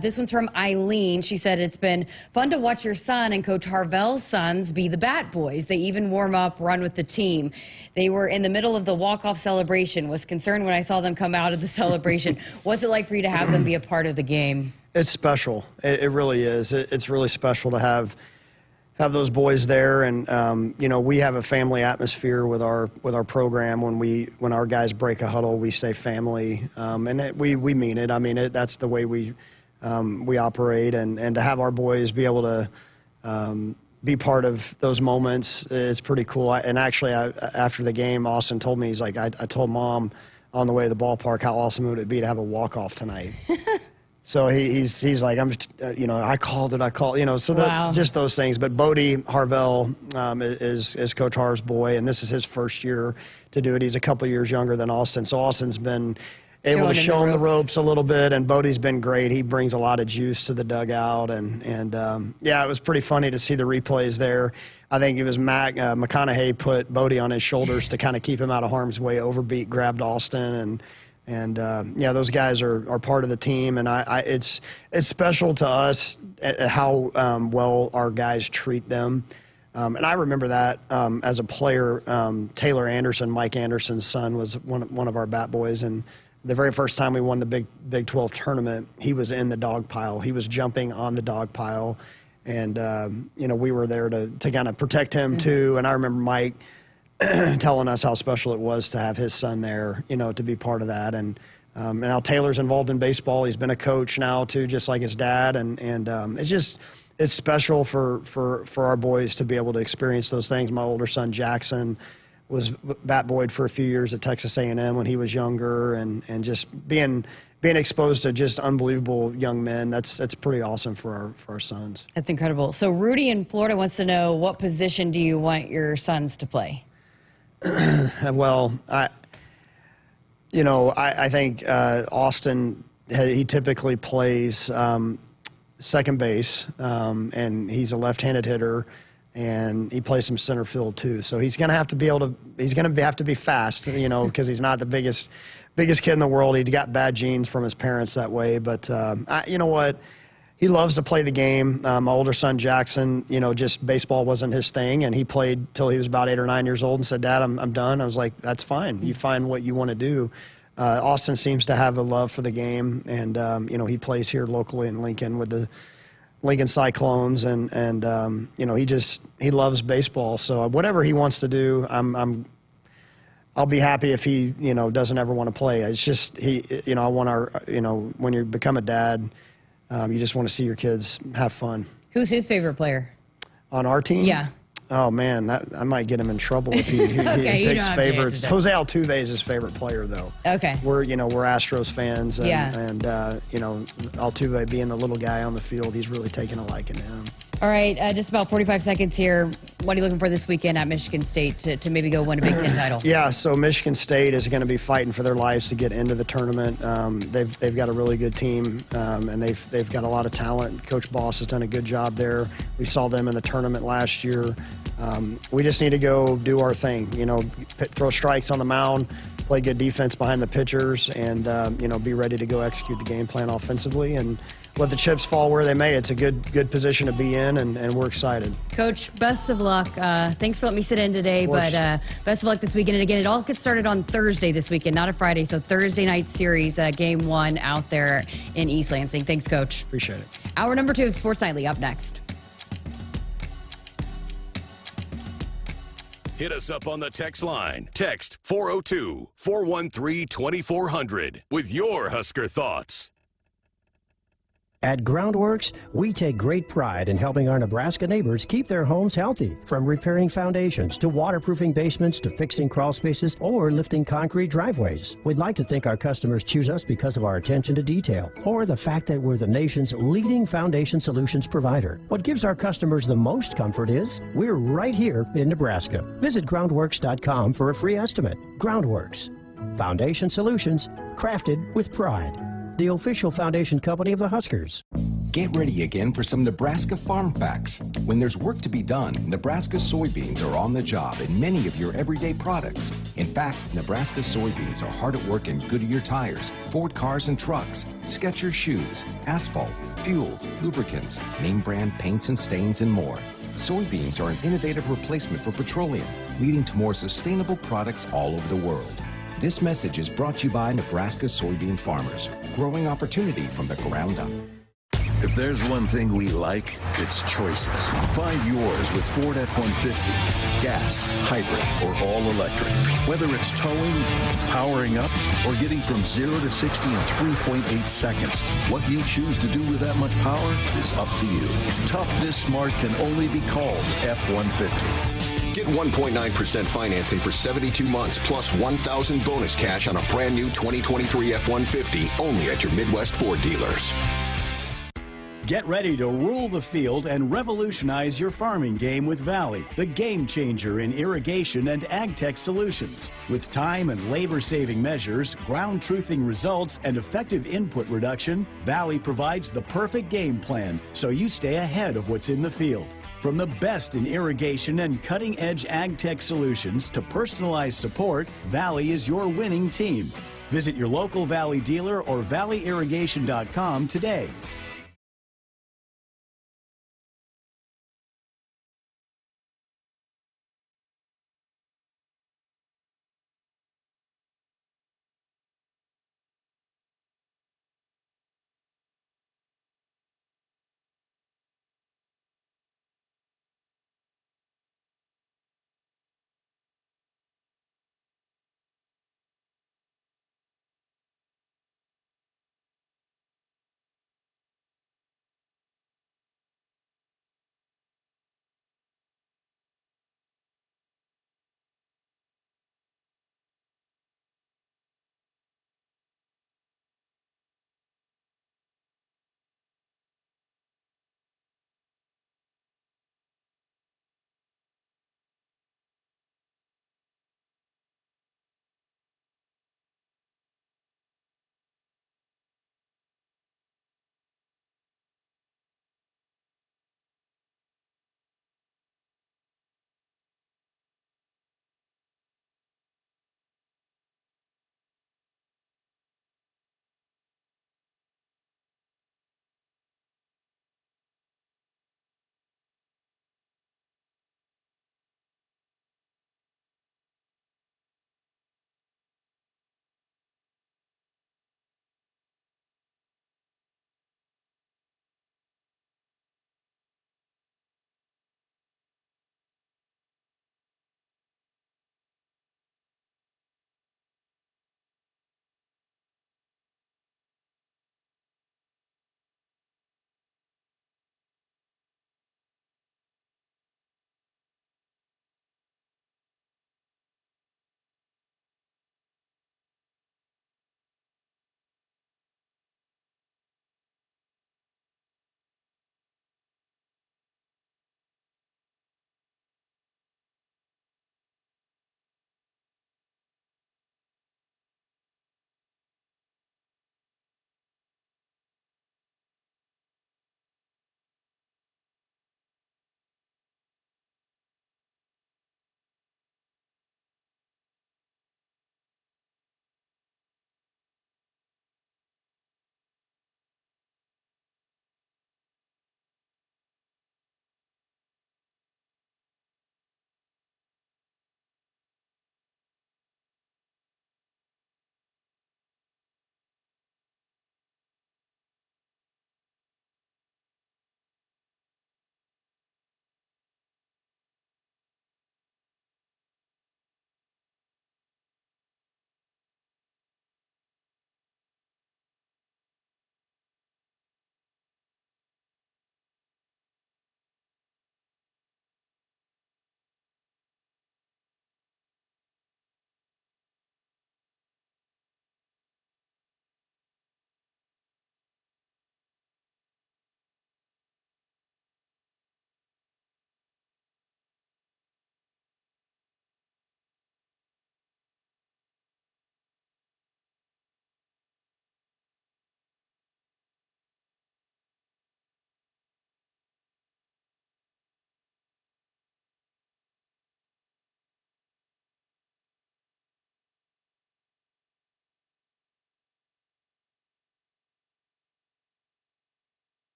This one's from Eileen. She said, it's been fun to watch your son and Coach Harvell's sons be the bat boys. They even warm up, run with the team. They were in the middle of the walk-off celebration. Was concerned when I saw them come out of the celebration. What's it like for you to have them be a part of the game? It's special. It really is. It's really special to have those boys there, and we have a family atmosphere with our program. When our guys break a huddle, we say family, and we mean it. I mean, that's the way we operate, and to have our boys be able to be part of those moments, it's pretty cool. And actually, after the game, Austin told me, he's like, I told Mom on the way to the ballpark how awesome it would be to have a walk-off tonight. So he's like, I called it, so wow. Just those things. But Bodie Harvell is Coach Harv's boy, and this is his first year to do it. He's a couple years younger than Austin, so Austin's been able to show him the ropes a little bit, and Bodie's been great. He brings a lot of juice to the dugout, and it was pretty funny to see the replays there. I think it was McConaughey put Bodie on his shoulders to kind of keep him out of harm's way, overbeat, grabbed Austin, and those guys are part of the team, and it's special to us at how well our guys treat them. And I remember that as a player. Taylor Anderson, Mike Anderson's son, was one of our bat boys, and the very first time we won the Big 12 tournament, he was in the dog pile. He was jumping on the dog pile, and we were there to kind of protect him too. And I remember Mike telling us how special it was to have his son there, to be part of that. And now Taylor's involved in baseball. He's been a coach now too, just like his dad. And it's special for our boys to be able to experience those things. My older son Jackson was bat boyed for a few years at Texas A&M when he was younger, and just being exposed to just unbelievable young men. That's pretty awesome for our sons. That's incredible. So Rudy in Florida wants to know, what position do you want your sons to play? Well, I think Austin, he typically plays second base, and he's a left-handed hitter. And he plays some center field too, so he's going to have to be fast, because he's not the biggest kid in the world. He's got bad genes from his parents that way, but you know what? He loves to play the game. My older son Jackson, just baseball wasn't his thing, and he played till he was about 8 or 9 years old and said, "Dad, I'm done." I was like, "That's fine. You find what you want to do." Austin seems to have a love for the game, and he plays here locally in Lincoln with the Lincoln Cyclones, and he loves baseball. So whatever he wants to do, I'll be happy if he doesn't ever want to play. It's just I want when you become a dad, you just want to see your kids have fun. Who's his favorite player on our team? Yeah. Oh man, I might get him in trouble if he okay, picks favorites. Jose Altuve is his favorite player, though. Okay. We're Astros fans, and Altuve being the little guy on the field, he's really taken a liking to him. All right, just about 45 seconds here. What are you looking for this weekend at Michigan State to maybe go win a Big Ten title? Yeah, so Michigan State is going to be fighting for their lives to get into the tournament. They've got a really good team, and they've got a lot of talent. Coach Boss has done a good job there. We saw them in the tournament last year. We just need to go do our thing, throw strikes on the mound, play good defense behind the pitchers, and be ready to go execute the game plan offensively and let the chips fall where they may. It's a good position to be in, and we're excited. Coach, best of luck. Thanks for letting me sit in today, but best of luck this weekend. And again, it all gets started on Thursday this weekend, not a Friday. So Thursday night series, game 1 out there in East Lansing. Thanks, Coach. Appreciate it. Hour number 2 of Sports Nightly up next. Hit us up on the text line. Text 402-413-2400 with your Husker thoughts. At Groundworks, we take great pride in helping our Nebraska neighbors keep their homes healthy, from repairing foundations to waterproofing basements to fixing crawl spaces or lifting concrete driveways. We'd like to think our customers choose us because of our attention to detail or the fact that we're the nation's leading foundation solutions provider. What gives our customers the most comfort is we're right here in Nebraska. Visit groundworks.com for a free estimate. Groundworks, foundation solutions crafted with pride. The official foundation company of the Huskers. Get ready again for some Nebraska farm facts. When there's work to be done, Nebraska soybeans are on the job in many of your everyday products. In fact, Nebraska soybeans are hard at work in Goodyear tires, Ford cars and trucks, Skechers shoes, asphalt, fuels, lubricants, name brand paints and stains, and more. Soybeans are an innovative replacement for petroleum, leading to more sustainable products all over the world. This message is brought to you by Nebraska soybean farmers, growing opportunity from the ground up. If there's one thing we like, it's choices. Find yours with Ford F-150. Gas, hybrid, or all electric. Whether it's towing, powering up, or getting from 0 to 60 in 3.8 seconds, what you choose to do with that much power is up to you. Tough this smart can only be called F-150. Get 1.9% financing for 72 months plus $1,000 bonus cash on a brand new 2023 F-150 only at your Midwest Ford dealers. Get ready to rule the field and revolutionize your farming game with Valley, the game changer in irrigation and ag tech solutions. With time and labor-saving measures, ground truthing results, and effective input reduction, Valley provides the perfect game plan so you stay ahead of what's in the field. From the best in irrigation and cutting-edge ag tech solutions to personalized support, Valley is your winning team. Visit your local Valley dealer or valleyirrigation.com today.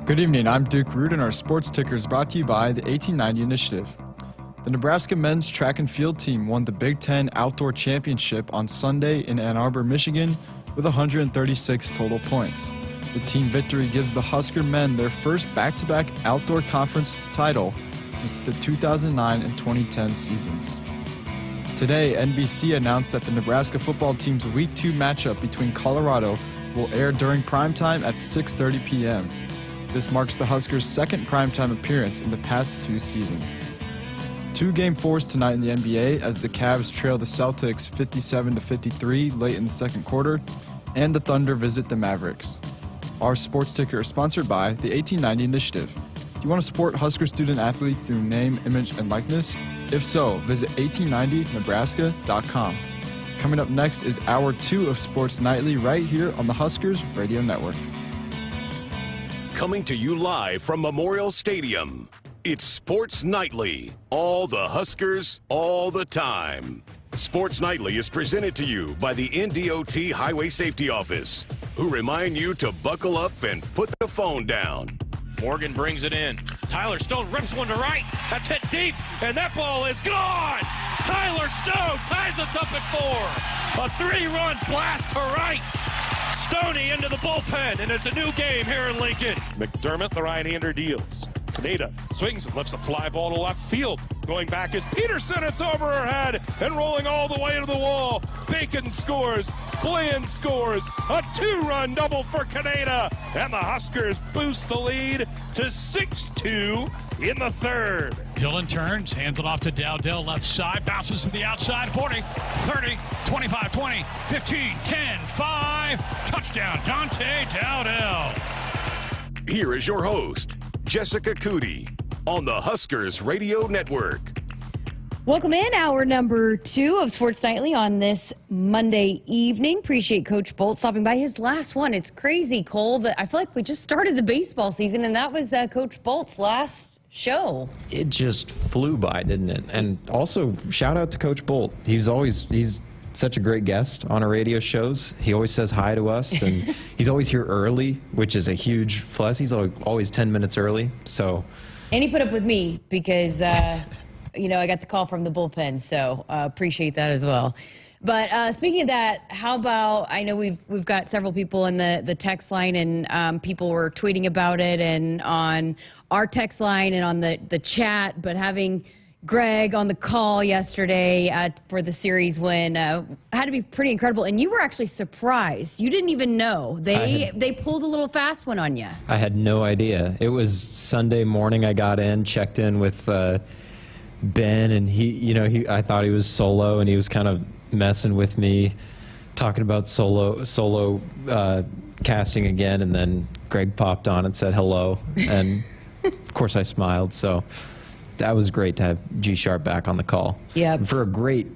Good evening, I'm Duke Root, and our sports ticker is brought to you by the 1890 Initiative. The Nebraska men's track and field team won the Big Ten Outdoor Championship on Sunday in Ann Arbor, Michigan, with 136 total points. The team victory gives the Husker men their first back-to-back outdoor conference title since the 2009 and 2010 seasons. Today, NBC announced that the Nebraska football team's Week 2 matchup between Colorado will air during primetime at 6:30 p.m. This marks the Huskers' second primetime appearance in the past 2 seasons. 2 Game 4s tonight in the NBA as the Cavs trail the Celtics 57-53 late in the second quarter, and the Thunder visit the Mavericks. Our sports ticker is sponsored by the 1890 Initiative. Do you want to support Husker student athletes through name, image, and likeness? If so, visit 1890nebraska.com. Coming up next is Hour 2 of Sports Nightly right here on the Huskers Radio Network. Coming to you live from Memorial Stadium, it's Sports Nightly. All the Huskers, all the time. Sports Nightly is presented to you by the NDOT Highway Safety Office, who remind you to buckle up and put the phone down. Morgan brings it in. Tyler Stone rips one to right. That's hit deep, and that ball is gone. Tyler Stone ties us up at 4. A 3-run blast to right. Stoney into the bullpen, and it's a new game here in Lincoln. McDermott, the right-hander, deals. Pineda swings and lifts a fly ball to left field. Going back is Peterson. It's over her head and rolling all the way to the wall. Bacon scores. Bland scores. A 2-run double for Pineda. And the Huskers boost the lead to 6-2 in the third. Dillon turns, hands it off to Dowdell, left side, bounces to the outside, 40, 30, 25, 20, 15, 10, 5, touchdown, Dante Dowdell. Here is your host, Jessica Coody, on the Huskers Radio Network. Welcome in, hour number 2 of Sports Nightly on this Monday evening. Appreciate Coach Bolt stopping by, his last one. It's crazy, Cole, that I feel like we just started the baseball season, and that was Coach Bolt's last show. It just flew by, didn't it? And also, shout out to Coach Bolt. He's such a great guest on our radio shows. He always says hi to us, and he's always here early, which is a huge plus. He's always 10 minutes early. So, and he put up with me because, I got the call from the bullpen, so appreciate that as well. But speaking of that, how about, I know we've got several people in the text line, and people were tweeting about it, and on our text line and on the chat, but having Greg on the call yesterday for the series win had to be pretty incredible. And you were actually surprised. You didn't even know. They pulled a little fast one on you. I had no idea. It was Sunday morning. I got in, checked in with Ben, and I thought he was solo, and he was kind of messing with me, talking about solo casting again. And then Greg popped on and said hello. And of course I smiled. So that was great to have G Sharpe back on the call. Yeah. For a great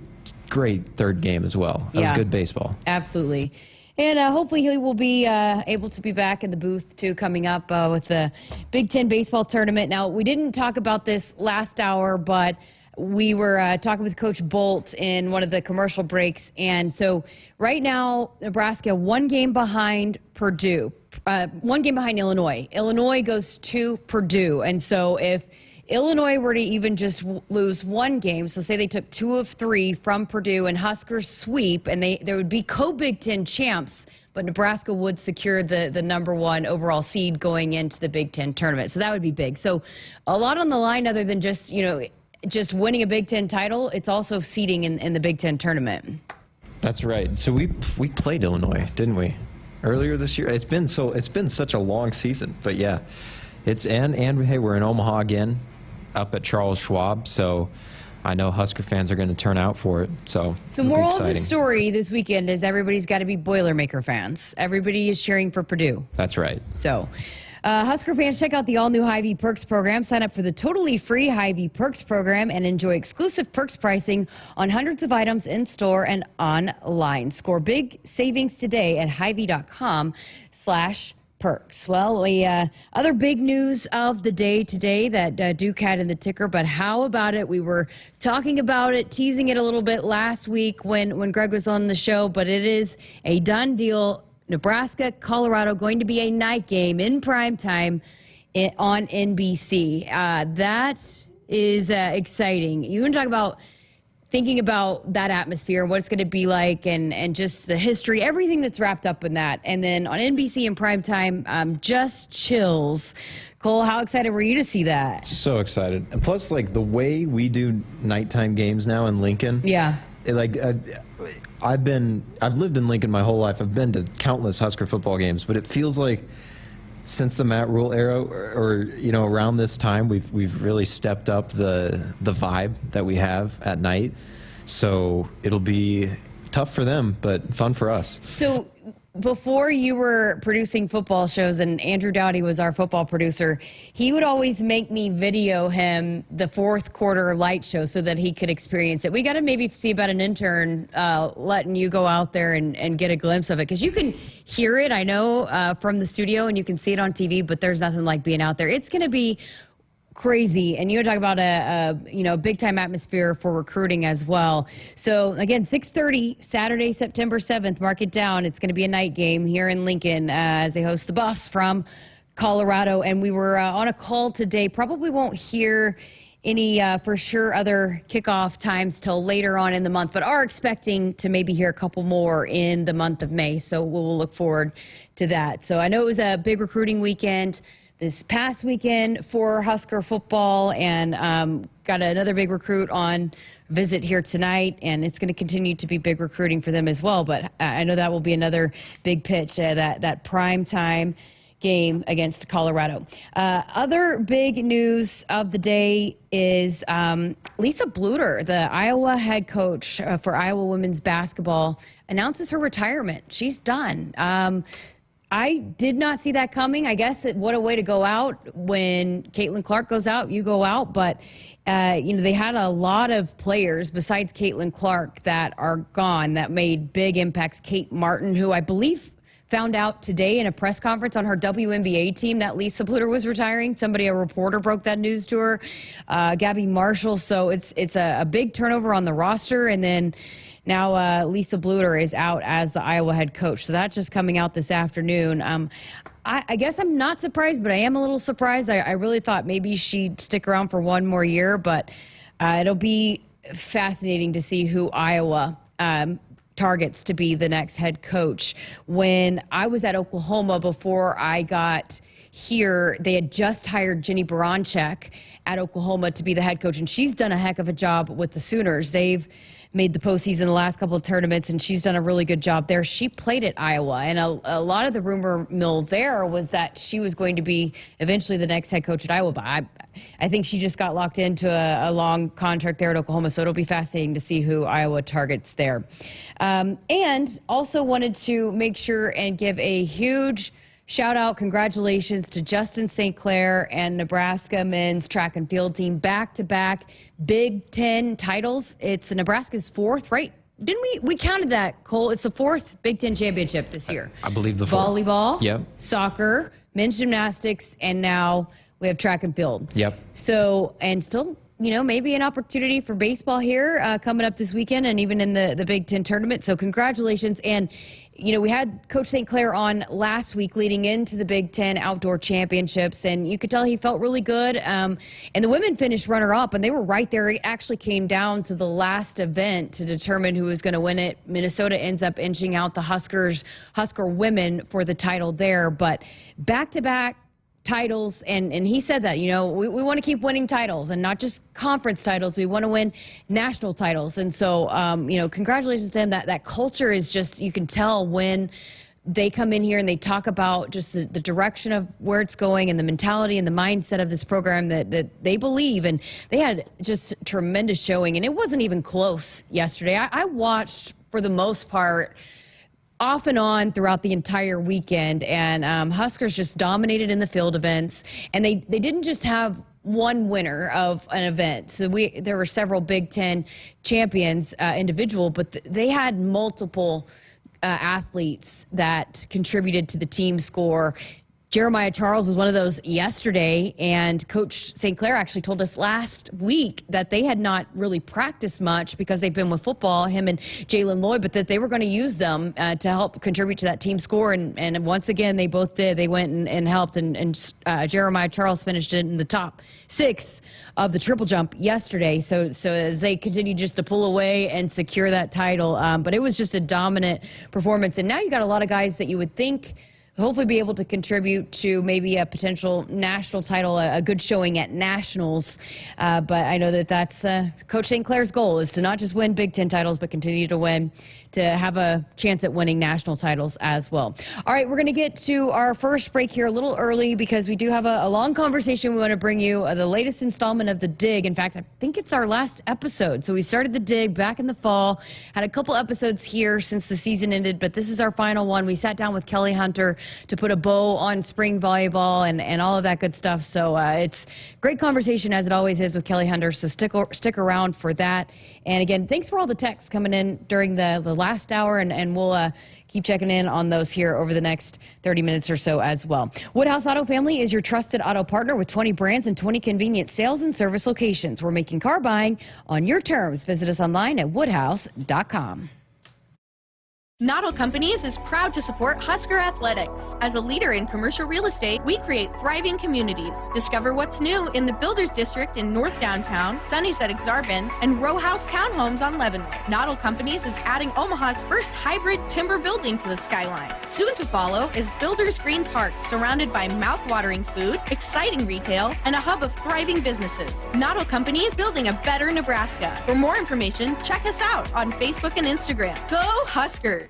third game as well. That was good baseball. Absolutely. And hopefully he will be able to be back in the booth, too, coming up with the Big Ten baseball tournament. Now, we didn't talk about this last hour, but we were talking with Coach Bolt in one of the commercial breaks. And so right now, Nebraska 1 game behind Purdue, 1 game behind Illinois. Illinois goes to Purdue. And so if Illinois were to even just lose 1 game, so say they took 2 of 3 from Purdue and Huskers sweep, and they would be co-Big Ten champs, but Nebraska would secure the #1 overall seed going into the Big Ten tournament. So that would be big. So a lot on the line other than just winning a Big Ten title. It's also seeding in the Big Ten tournament. That's right. So we played Illinois, didn't we? Earlier this year. It's been such a long season, but yeah. And hey, we're in Omaha again, up at Charles Schwab, so I know Husker fans are going to turn out for it. So moral of the story this weekend is everybody's got to be Boilermaker fans. Everybody is cheering for Purdue. That's right. So Husker fans, check out the all-new Hy-Vee Perks program. Sign up for the totally free Hy-Vee Perks program and enjoy exclusive perks pricing on hundreds of items in-store and online. Score big savings today at Hy-Vee.com/perks. Well, other big news of the day today that Duke had in the ticker, but how about it? We were talking about it, teasing it a little bit last week when Greg was on the show, but it is a done deal. Nebraska, Colorado, going to be a night game in prime time. on NBC. That is exciting. You can talk about thinking about that atmosphere, what it's going to be like, and just the history, everything that's wrapped up in that. And then on NBC in primetime, just chills. Cole, how excited were you to see that? So excited. And plus, like, the way we do nighttime games now in Lincoln. Yeah. I've lived in Lincoln my whole life. I've been to countless Husker football games, but it feels like since the Matt Rule era, or around this time, we've really stepped up the vibe that we have at night. So it'll be tough for them, but fun for us. So before you were producing football shows, and Andrew Dowdy was our football producer, he would always make me video him the fourth quarter light show so that he could experience it. We got to maybe see about an intern letting you go out there and get a glimpse of it, because you can hear it, I know, from the studio, and you can see it on TV, but there's nothing like being out there. It's going to be crazy, and you talk about a big time atmosphere for recruiting as well. So again, 6:30 Saturday, September 7th. Mark it down. It's going to be a night game here in Lincoln as they host the Buffs from Colorado. And we were on a call today. Probably won't hear any for sure other kickoff times till later on in the month, but are expecting to maybe hear a couple more in the month of May. So we'll look forward to that. So I know it was a big recruiting weekend this past weekend for Husker football, and got another big recruit on visit here tonight, and it's going to continue to be big recruiting for them as well. But I know that will be another big pitch, that prime time game against Colorado. Other big news of the day is Lisa Bluter, the Iowa head coach for Iowa women's basketball, announces her retirement. She's done. I did not see that coming. I guess what a way to go out. When Caitlin Clark goes out, you go out. But, they had a lot of players besides Caitlin Clark that are gone that made big impacts. Kate Martin, who I believe found out today in a press conference on her WNBA team that Lisa Bluter was retiring. A reporter broke that news to her. Gabby Marshall. So it's a big turnover on the roster. And then now Lisa Bluter is out as the Iowa head coach. So that's just coming out this afternoon. I guess I'm not surprised, but I am a little surprised. I really thought maybe she'd stick around for one more year, but it'll be fascinating to see who Iowa targets to be the next head coach. When I was at Oklahoma before I got here, they had just hired Jenny Baranchek at Oklahoma to be the head coach, and she's done a heck of a job with the Sooners. They've made the postseason the last couple of tournaments, and she's done a really good job there. She played at Iowa, and a lot of the rumor mill there was that she was going to be eventually the next head coach at Iowa, but I think she just got locked into a long contract there at Oklahoma, so it'll be fascinating to see who Iowa targets there. And also wanted to make sure and give a huge shout out, congratulations to Justin St. Clair and Nebraska men's track and field team, back-to-back Big Ten titles. It's Nebraska's fourth, right? Didn't we counted that, Cole? It's the fourth Big Ten championship this year. I believe the fourth. Volleyball, yep. Soccer, men's gymnastics, and now we have track and field. Yep. So, and still, maybe an opportunity for baseball here coming up this weekend, and even in the Big Ten tournament. So congratulations. And we had Coach St. Clair on last week leading into the Big Ten Outdoor Championships, and you could tell he felt really good. And the women finished runner-up, and they were right there. It actually came down to the last event to determine who was going to win it. Minnesota ends up inching out the Husker women for the title there, but back-to-back titles, and he said that, we want to keep winning titles, and not just conference titles. We want to win national titles. And so, congratulations to him. That culture is just, you can tell when they come in here and they talk about just the direction of where it's going and the mentality and the mindset of this program that they believe. And they had just tremendous showing, and it wasn't even close yesterday. I watched, for the most part, off and on throughout the entire weekend, and Huskers just dominated in the field events, and they didn't just have one winner of an event. So there were several Big Ten champions individual, but they had multiple athletes that contributed to the team score. Jeremiah Charles was one of those yesterday, and Coach St. Clair actually told us last week that they had not really practiced much because they've been with football, him and Jalen Lloyd, but that they were going to use them to help contribute to that team score, and once again, they both did. They went and helped, and Jeremiah Charles finished in the top 6 of the triple jump yesterday, so as they continue just to pull away and secure that title, but it was just a dominant performance, and now you got a lot of guys that you would think hopefully be able to contribute to maybe a potential national title, a good showing at nationals. But I know that's Coach St. Clair's goal is to not just win Big Ten titles, but continue to win, to have a chance at winning national titles as well. All right, we're going to get to our first break here a little early because we do have a long conversation. We want to bring you the latest installment of The Dig. In fact, I think it's our last episode. So we started The Dig back in the fall, had a couple episodes here since the season ended, but this is our final one. We sat down with Kelly Hunter to put a bow on spring volleyball and all of that good stuff. So it's great conversation, as it always is with Kelly Hunter, so stick around for that. And again, thanks for all the texts coming in during the last hour, and we'll keep checking in on those here over the next 30 minutes or so as well. Woodhouse Auto Family is your trusted auto partner with 20 brands and 20 convenient sales and service locations. We're making car buying on your terms. Visit us online at woodhouse.com. Noddle Companies is proud to support Husker Athletics. As a leader in commercial real estate, we create thriving communities. Discover what's new in the Builders District in North Downtown, Sunnyside Exarban, and row house townhomes on Leavenworth. Noddle Companies is adding Omaha's first hybrid timber building to the skyline. Soon to follow is Builders Green Park, surrounded by mouth-watering food, exciting retail, and a hub of thriving businesses. Noddle Companies, building a better Nebraska. For more information, check us out on Facebook and Instagram. Go Huskers!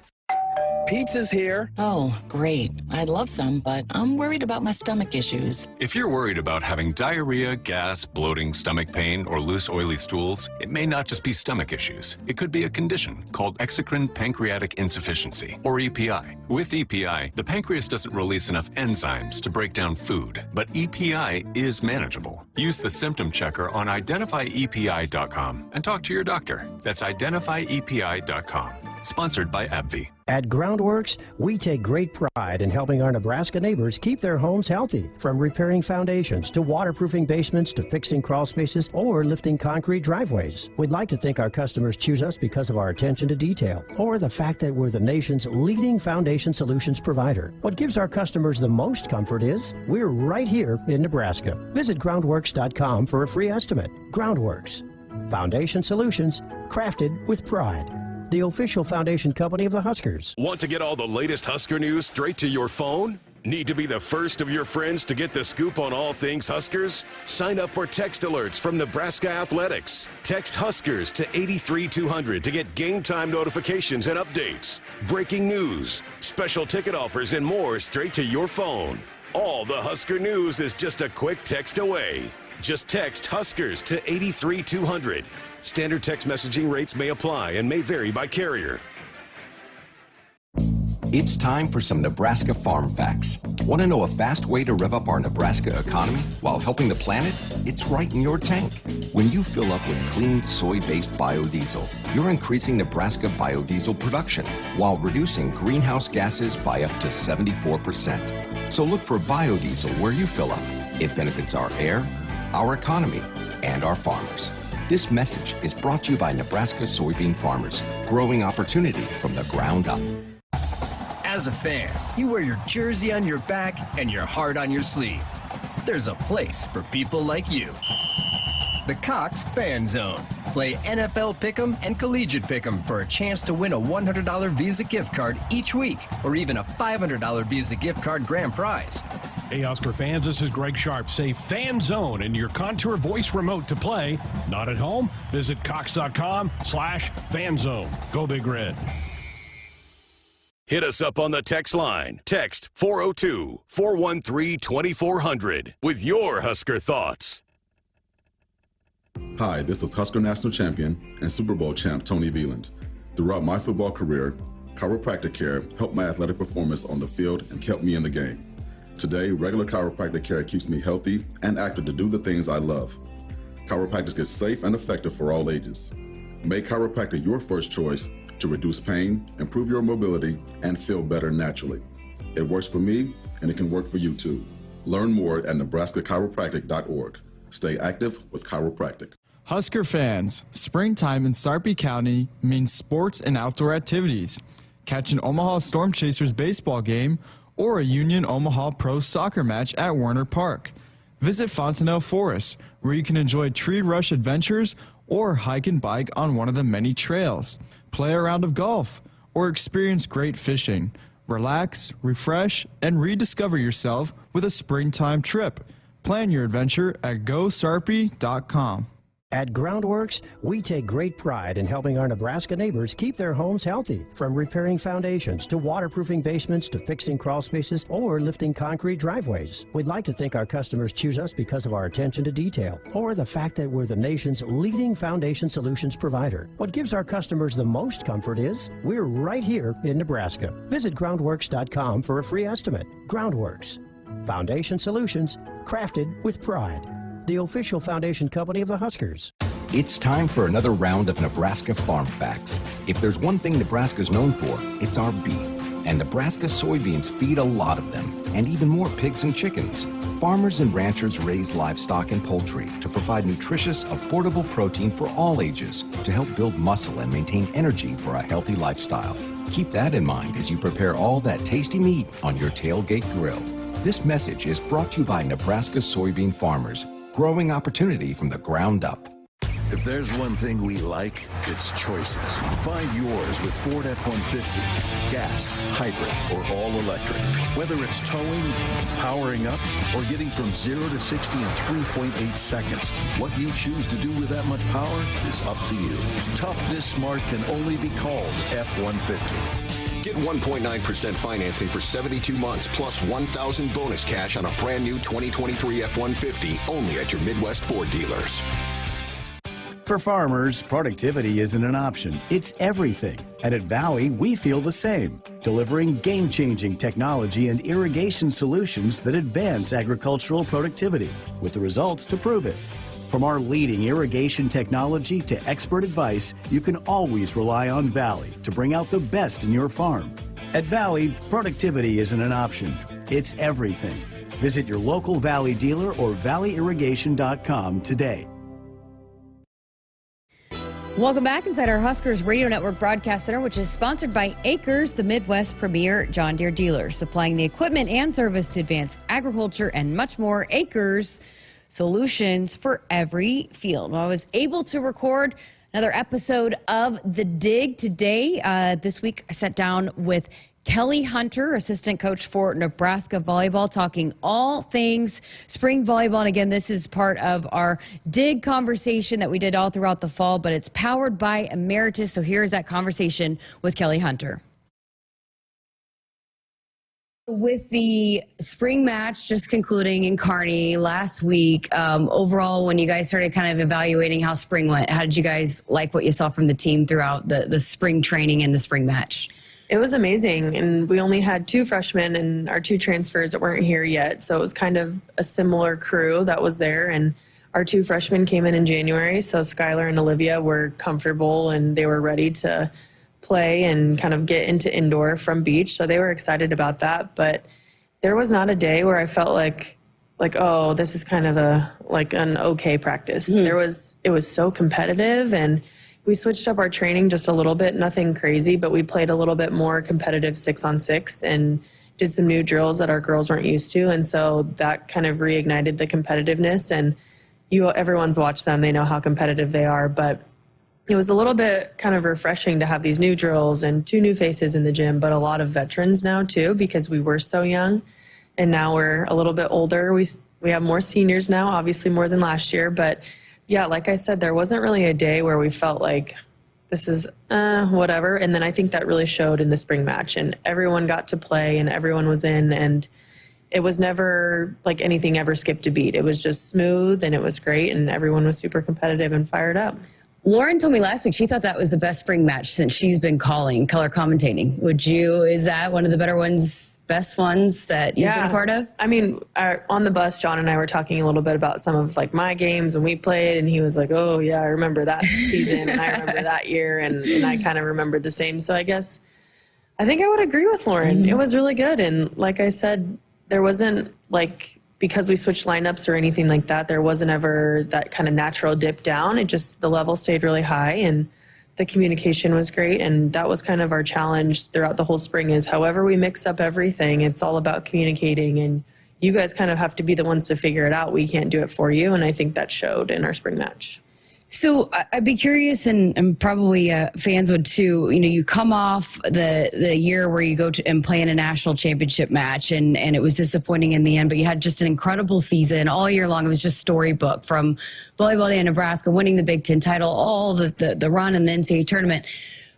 Pizza's here. Oh, great. I'd love some, but I'm worried about my stomach issues. If you're worried about having diarrhea, gas, bloating, stomach pain, or loose, oily stools, it may not just be stomach issues. It could be a condition called exocrine pancreatic insufficiency, or EPI. With EPI, the pancreas doesn't release enough enzymes to break down food, but EPI is manageable. Use the symptom checker on identifyepi.com and talk to your doctor. That's identifyepi.com. Sponsored by AbbVie. At Groundworks, we take great pride in helping our Nebraska neighbors keep their homes healthy. From repairing foundations to waterproofing basements to fixing crawl spaces or lifting concrete driveways. We'd like to think our customers choose us because of our attention to detail or the fact that we're the nation's leading foundation solutions provider. What gives our customers the most comfort is we're right here in Nebraska. Visit groundworks.com for a free estimate. Groundworks. Foundation solutions crafted with pride. The official foundation company of the Huskers. Want to get all the latest Husker news straight to your phone? Need to be the first of your friends to get the scoop on all things Huskers? Sign up for text alerts from Nebraska Athletics. Text Huskers to 83200 to get game time notifications and updates, breaking news, special ticket offers, and more straight to your phone. All the Husker news is just a quick text away. Just text Huskers to 83200. Standard text messaging rates may apply and may vary by carrier. It's time for some Nebraska farm facts. Want to know a fast way to rev up our Nebraska economy while helping the planet? It's right in your tank. When you fill up with clean soy-based biodiesel, you're increasing Nebraska biodiesel production while reducing greenhouse gases by up to 74%. So look for biodiesel where you fill up. It benefits our air, our economy, and our farmers. This message is brought to you by Nebraska soybean farmers, growing opportunity from the ground up. As a fan, you wear your jersey on your back and your heart on your sleeve. There's a place for people like you. The Cox Fan Zone. Play NFL Pick'em and Collegiate Pick'em for a chance to win a $100 Visa gift card each week, or even a $500 Visa gift card grand prize. Hey, Husker fans, this is Greg Sharpe. Say Fan Zone in your Contour voice remote to play. Not at home? Visit cox.com/fanzone. Go Big Red. Hit us up on the text line. Text 402-413-2400 with your Husker thoughts. Hi, this is Husker National Champion and Super Bowl champ Tony Veland. Throughout my football career, chiropractic care helped my athletic performance on the field and kept me in the game. Today, regular chiropractic care keeps me healthy and active to do the things I love. Chiropractic is safe and effective for all ages. Make chiropractic your first choice to reduce pain, improve your mobility, and feel better naturally. It works for me, and it can work for you too. Learn more at nebraska-chiropractic.org. Stay active with chiropractic. Husker fans, springtime in Sarpy County means sports and outdoor activities. Catch an Omaha Storm Chasers baseball game or a Union Omaha Pro soccer match at Werner Park. Visit Fontenelle Forest, where you can enjoy tree rush adventures or hike and bike on one of the many trails. Play a round of golf or experience great fishing. Relax, refresh, and rediscover yourself with a springtime trip. Plan your adventure at GoSarpy.com. At Groundworks, we take great pride in helping our Nebraska neighbors keep their homes healthy. From repairing foundations to waterproofing basements to fixing crawl spaces or lifting concrete driveways. We'd like to think our customers choose us because of our attention to detail or the fact that we're the nation's leading foundation solutions provider. What gives our customers the most comfort is we're right here in Nebraska. Visit groundworks.com for a free estimate. Groundworks. Foundation solutions crafted with pride. The official foundation company of the Huskers. It's time for another round of Nebraska Farm Facts. If there's one thing Nebraska's known for, it's our beef. And Nebraska soybeans feed a lot of them, and even more pigs and chickens. Farmers and ranchers raise livestock and poultry to provide nutritious, affordable protein for all ages to help build muscle and maintain energy for a healthy lifestyle. Keep that in mind as you prepare all that tasty meat on your tailgate grill. This message is brought to you by Nebraska soybean farmers, growing opportunity from the ground up. If there's one thing we like, it's choices. Find yours with Ford F-150. Gas, hybrid, or all electric. Whether it's towing, powering up, or getting from 0 to 60 in 3.8 seconds, what you choose to do with that much power is up to you. Tough this smart can only be called F-150. Get 1.9% financing for 72 months plus $1,000 bonus cash on a brand new 2023 F-150 only at your Midwest Ford dealers. For farmers, productivity isn't an option, it's everything. And at Valley, we feel the same, delivering game-changing technology and irrigation solutions that advance agricultural productivity, with the results to prove it. From our leading irrigation technology to expert advice, you can always rely on Valley to bring out the best in your farm. At Valley, productivity isn't an option, it's everything. Visit your local Valley dealer or valleyirrigation.com today. Welcome back inside our Huskers Radio Network Broadcast Center, which is sponsored by Acres, the Midwest premier John Deere dealer, supplying the equipment and service to advance agriculture and much more. Acres, solutions for every field. Well, I was able to record another episode of The Dig today. This week, I sat down with Kelly Hunter, assistant coach for Nebraska volleyball, talking all things spring volleyball. And again, this is part of our Dig conversation that we did all throughout the fall, but it's powered by Emeritus. So here's that conversation with Kelly Hunter. With the spring match just concluding in Kearney last week, overall, when you guys started kind of evaluating how spring went, how did you guys like what you saw from the team throughout the spring training and the spring match? It was amazing, and we only had 2 freshmen and our 2 transfers that weren't here yet, so it was kind of a similar crew that was there, and our 2 freshmen came in January, so Skylar and Olivia were comfortable and they were ready to play and kind of get into indoor from beach, so they were excited about that. But there was not a day where I felt like oh, this is kind of an okay practice. It was so competitive, and we switched up our training just a little bit, nothing crazy, but we played a little bit more competitive 6-on-6 and did some new drills that our girls weren't used to, and so that kind of reignited the competitiveness. And everyone's watched them, they know how competitive they are, but it was a little bit kind of refreshing to have these new drills and 2 new faces in the gym, but a lot of veterans now too, because we were so young and now we're a little bit older. We have more seniors now, obviously more than last year, but yeah, like I said, there wasn't really a day where we felt like this is whatever. And then I think that really showed in the spring match, and everyone got to play and everyone was in, and it was never like anything ever skipped a beat. It was just smooth and it was great, and everyone was super competitive and fired up. Lauren told me last week she thought that was the best spring match since she's been calling, color commentating. Is that one of the better ones, best ones that you've been a part of? I mean, on the bus, John and I were talking a little bit about some of like my games when we played, and he was like, oh yeah, I remember that season and I remember that year, and I kind of remembered the same. So I think I would agree with Lauren. It was really good. And like I said, there wasn't like, because we switched lineups or anything like that, there wasn't ever that kind of natural dip down. It just, the level stayed really high and the communication was great. And that was kind of our challenge throughout the whole spring is however we mix up everything, it's all about communicating, and you guys kind of have to be the ones to figure it out. We can't do it for you. And I think that showed in our spring match. So I'd be curious, and probably fans would too, you know, you come off the year where you go to and play in a national championship match, and it was disappointing in the end, but you had just an incredible season all year long. It was just storybook, from Volleyball Day in Nebraska, winning the Big Ten title, all the run in the NCAA tournament.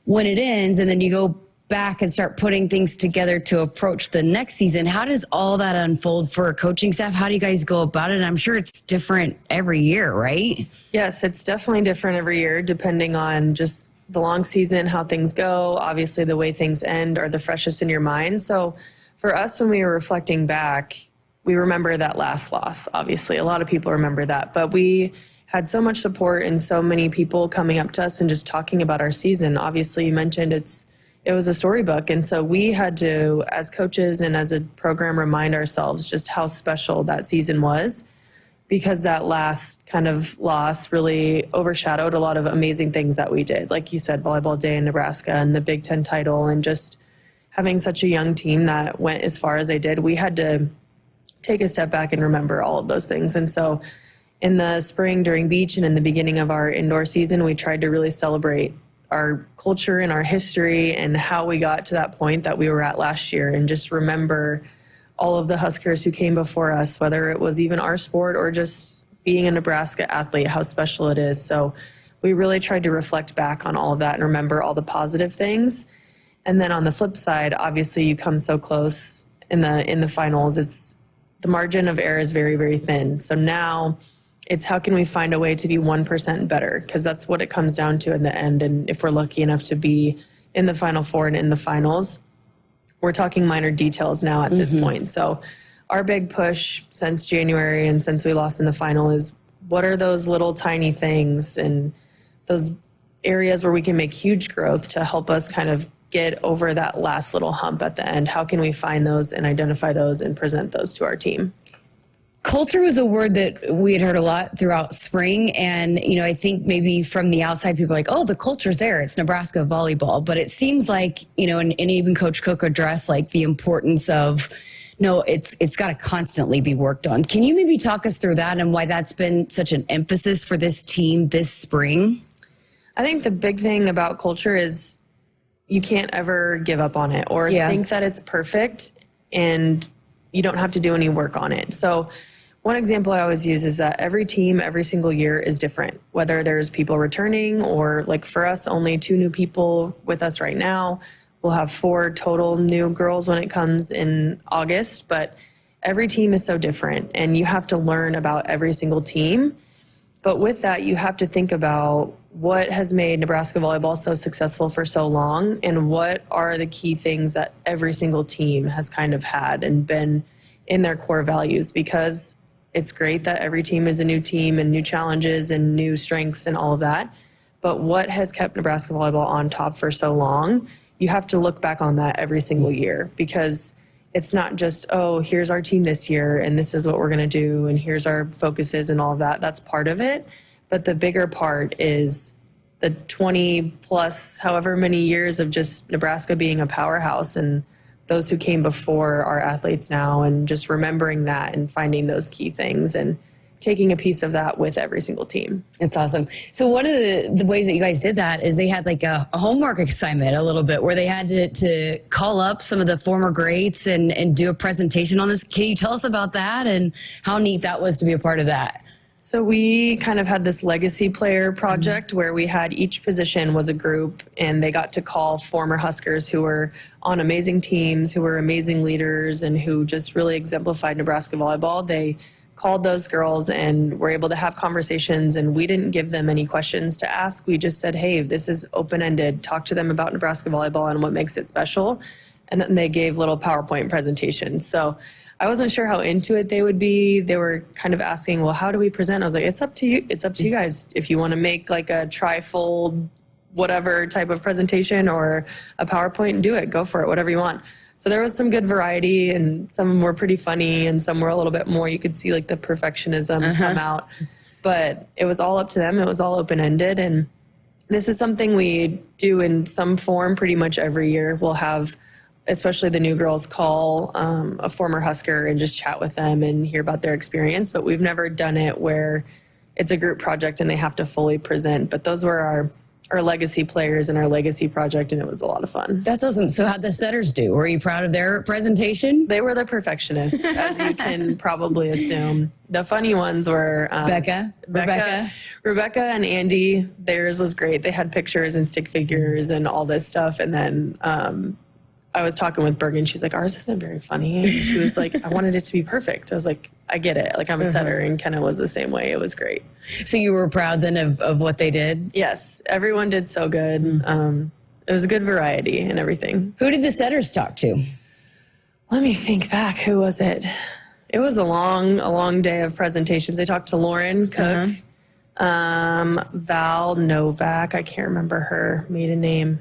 When it ends, and then you go back and start putting things together to approach the next season, how does all that unfold for a coaching staff? How do you guys go about it? And I'm sure it's different every year, right? Yes, it's definitely different every year, depending on just the long season, how things go. Obviously, the way things end are the freshest in your mind. So for us, when we were reflecting back, we remember that last loss. Obviously, a lot of people remember that, but we had so much support and so many people coming up to us and just talking about our season. Obviously, you mentioned it was a storybook. And so we had to, as coaches and as a program, remind ourselves just how special that season was, because that last kind of loss really overshadowed a lot of amazing things that we did. Like you said, Volleyball Day in Nebraska and the Big Ten title, and just having such a young team that went as far as they did. We had to take a step back and remember all of those things. And so in the spring during beach and in the beginning of our indoor season, we tried to really celebrate our culture and our history and how we got to that point that we were at last year, and just remember all of the Huskers who came before us, whether it was even our sport or just being a Nebraska athlete, how special it is. So we really tried to reflect back on all of that and remember all the positive things. And then on the flip side, obviously you come so close in the finals. It's the margin of error is very, very thin. So now it's how can we find a way to be 1% better, because that's what it comes down to in the end. And if we're lucky enough to be in the Final Four and in the finals, we're talking minor details now at this point. So our big push since January and since we lost in the final is what are those little tiny things and those areas where we can make huge growth to help us kind of get over that last little hump at the end? How can we find those and identify those and present those to our team? Culture was a word that we had heard a lot throughout spring. And, you know, I think maybe from the outside, people are like, oh, the culture's there. It's Nebraska volleyball. But it seems like, you know, and even Coach Cook addressed like the importance of, no, it's got to constantly be worked on. Can you maybe talk us through that and why that's been such an emphasis for this team this spring? I think the big thing about culture is you can't ever give up on it or think that it's perfect and you don't have to do any work on it. So one example I always use is that every team, every single year is different, whether there's people returning or, like for us, only 2 new people with us right now. We'll have 4 total new girls when it comes in August, but every team is so different and you have to learn about every single team. But with that, you have to think about what has made Nebraska volleyball so successful for so long and what are the key things that every single team has kind of had and been in their core values, because it's great that every team is a new team and new challenges and new strengths and all of that. But what has kept Nebraska volleyball on top for so long? You have to look back on that every single year, because it's not just, oh, here's our team this year and this is what we're going to do and here's our focuses and all of that. That's part of it. But the bigger part is the 20 plus however many years of just Nebraska being a powerhouse and those who came before our athletes now, and just remembering that and finding those key things and taking a piece of that with every single team. It's awesome. So one of the ways that you guys did that is they had like a homework assignment a little bit where they had to call up some of the former greats and do a presentation on this. Can you tell us about that and how neat that was to be a part of that? So we kind of had this legacy player project where we had each position was a group and they got to call former Huskers who were on amazing teams, who were amazing leaders and who just really exemplified Nebraska volleyball. They called those girls and were able to have conversations, and we didn't give them any questions to ask. We just said, hey, this is open-ended. Talk to them about Nebraska volleyball and what makes it special. And then they gave little PowerPoint presentations. So I wasn't sure how into it they would be. They were kind of asking, well, how do we present? I was like, it's up to you. It's up to you guys. If you want to make like a trifold, whatever type of presentation or a PowerPoint, do it. Go for it, whatever you want. So there was some good variety, and some were pretty funny, and some were a little bit more, you could see like the perfectionism come out. But it was all up to them. It was all open-ended. And this is something we do in some form pretty much every year. We'll have, especially the new girls, call a former Husker and just chat with them and hear about their experience. But we've never done it where it's a group project and they have to fully present. But those were our legacy players and our legacy project, and it was a lot of fun. That's awesome. So how'd the setters do? Were you proud of their presentation? They were the perfectionists, as you can probably assume. The funny ones were Rebecca and Andy. Theirs was great. They had pictures and stick figures and all this stuff. And then I was talking with Bergen. She's like, ours isn't very funny. And she was like, I wanted it to be perfect. I was like, I get it. Like, I'm a setter, and Kenna was the same way. It was great. So you were proud then of what they did? Yes. Everyone did so good. It was a good variety and everything. Who did the setters talk to? Let me think back. Who was it? It was a long day of presentations. They talked to Lauren Cook, Val Novak. I can't remember her maiden name.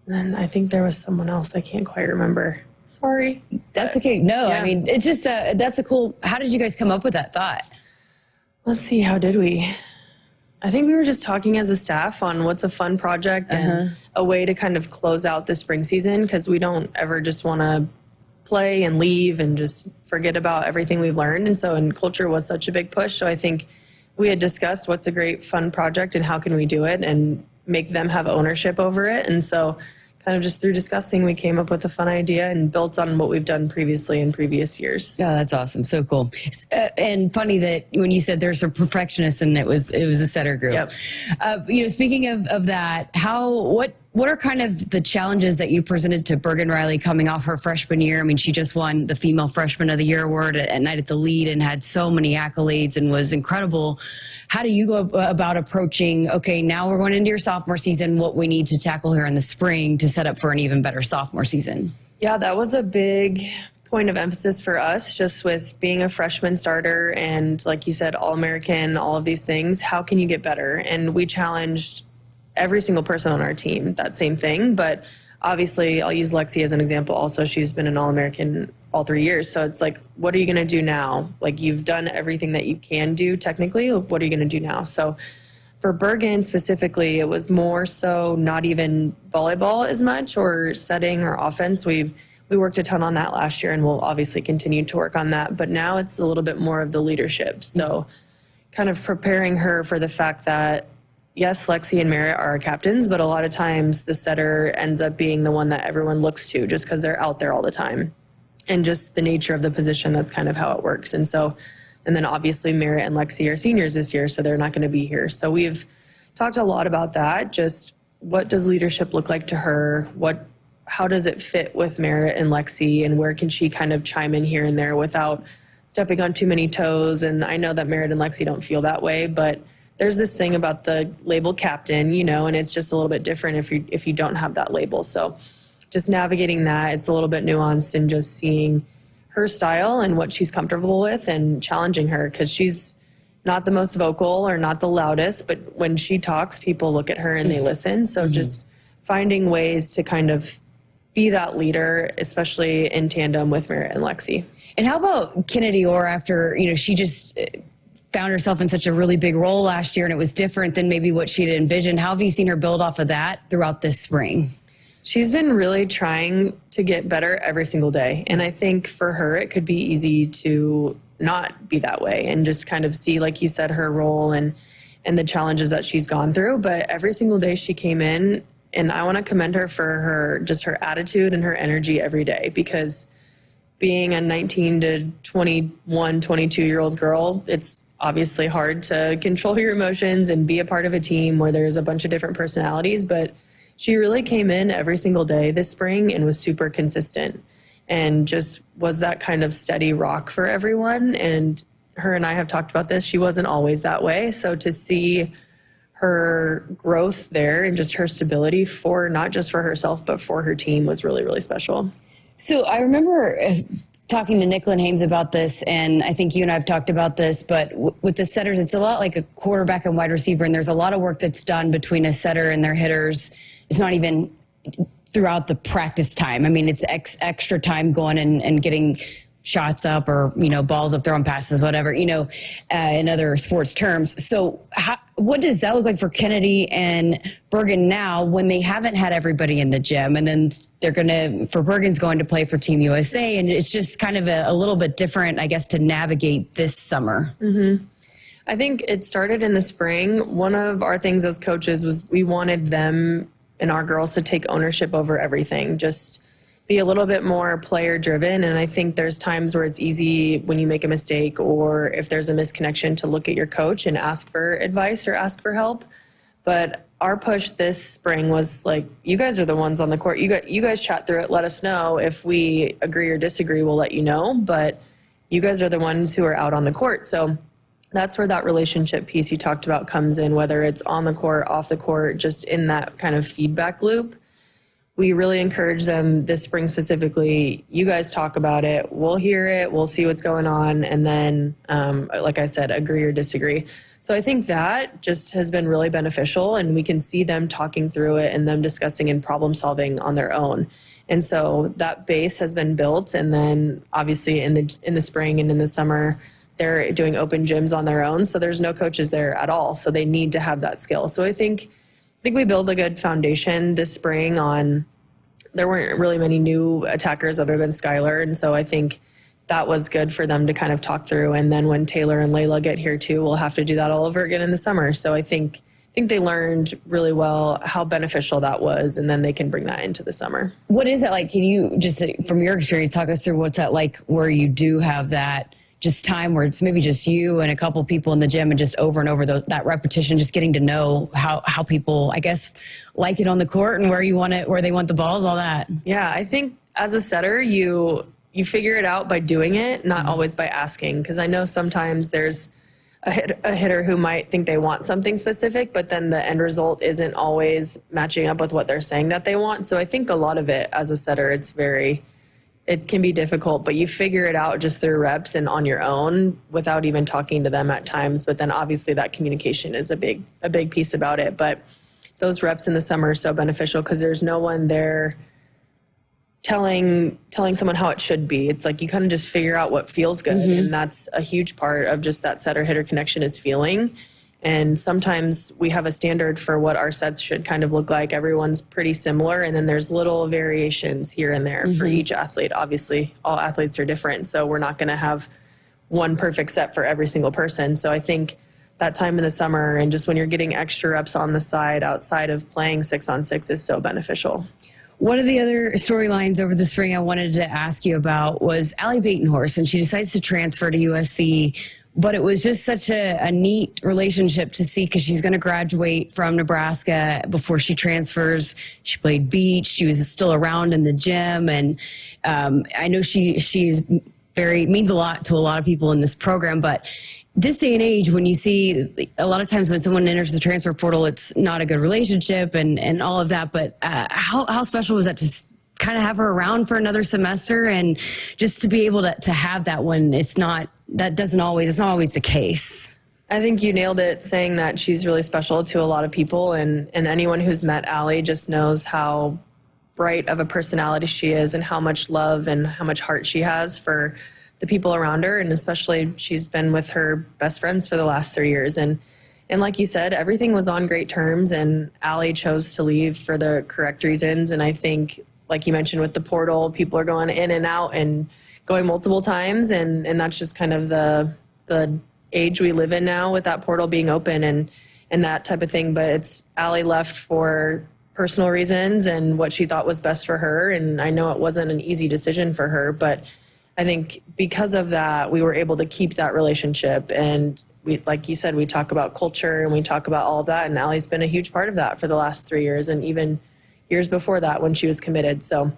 And I think there was someone else. I can't quite remember. Sorry. That's okay. No, yeah. I mean, it's just, that's a cool, how did you guys come up with that thought? Let's see, how did we? I think we were just talking as a staff on what's a fun project and a way to kind of close out the spring season, because we don't ever just want to play and leave and just forget about everything we've learned. And culture was such a big push. So I think we had discussed what's a great fun project and how can we do it and make them have ownership over it. And so kind of just through discussing, we came up with a fun idea and built on what we've done previously in previous years. Yeah, that's awesome. So cool. And funny that when you said there's a perfectionist and it was a setter group. Yep. Speaking of that, what are kind of the challenges that you presented to Bergen Riley coming off her freshman year? I mean, she just won the Female Freshman of the Year award at Night at the Lead and had so many accolades and was incredible. How do you go about approaching, okay, now we're going into your sophomore season, what we need to tackle here in the spring to set up for an even better sophomore season? Yeah, that was a big point of emphasis for us, just with being a freshman starter and, like you said, All-American, all of these things. How can you get better? And we challenged every single person on our team, that same thing. But obviously, I'll use Lexi as an example also. She's been an All-American all 3 years. So it's like, what are you going to do now? Like, you've done everything that you can do technically. What are you going to do now? So for Bergen specifically, it was more so not even volleyball as much or setting or offense. We worked a ton on that last year, and we'll obviously continue to work on that. But now it's a little bit more of the leadership. So kind of preparing her for the fact that, yes, Lexi and Merritt are our captains, but a lot of times the setter ends up being the one that everyone looks to just because they're out there all the time. And just the nature of the position, that's kind of how it works. And then obviously Merritt and Lexi are seniors this year, so they're not going to be here. So we've talked a lot about that. Just what does leadership look like to her? How does it fit with Merritt and Lexi, and where can she kind of chime in here and there without stepping on too many toes? And I know that Merritt and Lexi don't feel that way, but there's this thing about the label captain, and it's just a little bit different if you don't have that label. So just navigating that, it's a little bit nuanced, and just seeing her style and what she's comfortable with and challenging her, because she's not the most vocal or not the loudest, but when she talks, people look at her and they listen. So just finding ways to kind of be that leader, especially in tandem with Merritt and Lexi. And how about Kennedy Orr after, she just found herself in such a really big role last year and it was different than maybe what she'd envisioned. How have you seen her build off of that throughout this spring? She's been really trying to get better every single day. And I think for her, it could be easy to not be that way and just kind of see, like you said, her role and the challenges that she's gone through. But every single day she came in, and I want to commend her for her attitude and her energy every day, because being a 19 to 21, 22-year-old girl, it's obviously hard to control your emotions and be a part of a team where there's a bunch of different personalities. But she really came in every single day this spring and was super consistent and just was that kind of steady rock for everyone. And her and I have talked about this. She wasn't always that way. So to see her growth there and just her stability for not just for herself, but for her team was really, really special. So I remember talking to Nicklin Hames about this, and I think you and I have talked about this, but with the setters, it's a lot like a quarterback and wide receiver, and there's a lot of work that's done between a setter and their hitters. It's not even throughout the practice time? I mean, it's extra time going and getting shots up or, balls up, throwing passes, whatever, in other sports terms. So what does that look like for Kennedy and Bergen now when they haven't had everybody in the gym? And then Bergen's going to play for Team USA. And it's just kind of a little bit different, I guess, to navigate this summer. Mm-hmm. I think it started in the spring. One of our things as coaches was we wanted them and our girls to take ownership over everything, just be a little bit more player driven. And I think there's times where it's easy when you make a mistake or if there's a misconnection to look at your coach and ask for advice or ask for help. But our push this spring was like, you guys are the ones on the court. You guys chat through it. Let us know. If we agree or disagree, we'll let you know. But you guys are the ones who are out on the court. So that's where that relationship piece you talked about comes in, whether it's on the court, off the court, just in that kind of feedback loop. We really encourage them this spring specifically. You guys talk about it. We'll hear it. We'll see what's going on. And then, like I said, agree or disagree. So I think that just has been really beneficial, and we can see them talking through it and them discussing and problem solving on their own. And so that base has been built. And then obviously in the spring and in the summer, they're doing open gyms on their own. So there's no coaches there at all. So they need to have that skill. So I think we build a good foundation this spring on, there weren't really many new attackers other than Skylar. And so I think that was good for them to kind of talk through. And then when Taylor and Layla get here too, we'll have to do that all over again in the summer. So I think they learned really well how beneficial that was. And then they can bring that into the summer. What is it like? Can you just, from your experience, talk us through what's that like where you do have that just time where it's maybe just you and a couple people in the gym and just over and over that repetition, just getting to know how people, I guess, like it on the court and where you want it, where they want the balls, all that. Yeah, I think as a setter, you figure it out by doing it, not always by asking. Because I know sometimes there's a hitter who might think they want something specific, but then the end result isn't always matching up with what they're saying that they want. So I think a lot of it as a setter, it can be difficult, but you figure it out just through reps and on your own without even talking to them at times. But then obviously that communication is a big piece about it. But those reps in the summer are so beneficial because there's no one there telling someone how it should be. It's like you kind of just figure out what feels good. Mm-hmm. And that's a huge part of just that setter-hitter connection is feeling. And sometimes we have a standard for what our sets should kind of look like. Everyone's pretty similar, and then there's little variations here and there for each athlete. Obviously, all athletes are different, so we're not going to have one perfect set for every single person. So I think that time in the summer and just when you're getting extra reps on the side outside of playing 6-on-6 is so beneficial. One of the other storylines over the spring I wanted to ask you about was Allie Batenhorst, and she decides to transfer to USC. But it was just such a neat relationship to see because she's going to graduate from Nebraska before she transfers. She played beach. She was still around in the gym. And I know she's means a lot to a lot of people in this program. But this day and age, when you see a lot of times when someone enters the transfer portal, it's not a good relationship and all of that. But how special was that to kind of have her around for another semester and just to be able to have that when it's not always the case. I think you nailed it saying that she's really special to a lot of people, and anyone who's met Allie just knows how bright of a personality she is and how much love and how much heart she has for the people around her, and especially she's been with her best friends for the last 3 years. And like you said, everything was on great terms, and Allie chose to leave for the correct reasons. And I think, like you mentioned with the portal, people are going in and out and going multiple times, and that's just kind of the age we live in now with that portal being open and that type of thing. But it's Allie left for personal reasons and what she thought was best for her, and I know it wasn't an easy decision for her, but I think because of that, we were able to keep that relationship. And we, like you said, we talk about culture and we talk about all of that, and Allie's been a huge part of that for the last 3 years and even years before that when she was committed. So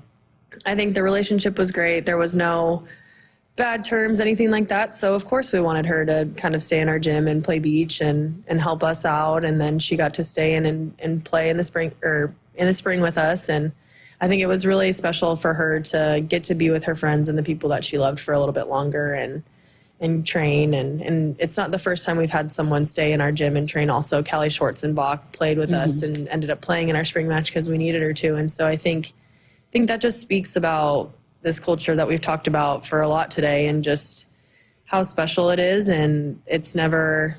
I think the relationship was great. There was no bad terms, anything like that. So of course we wanted her to kind of stay in our gym and play beach and help us out. And then she got to stay in and play in the spring with us. And I think it was really special for her to get to be with her friends and the people that she loved for a little bit longer and train. And it's not the first time we've had someone stay in our gym and train also. Callie Schwarzenbach played with us and ended up playing in our spring match because we needed her to. And so I think think that just speaks about this culture that we've talked about for a lot today, and just how special it is. And it's never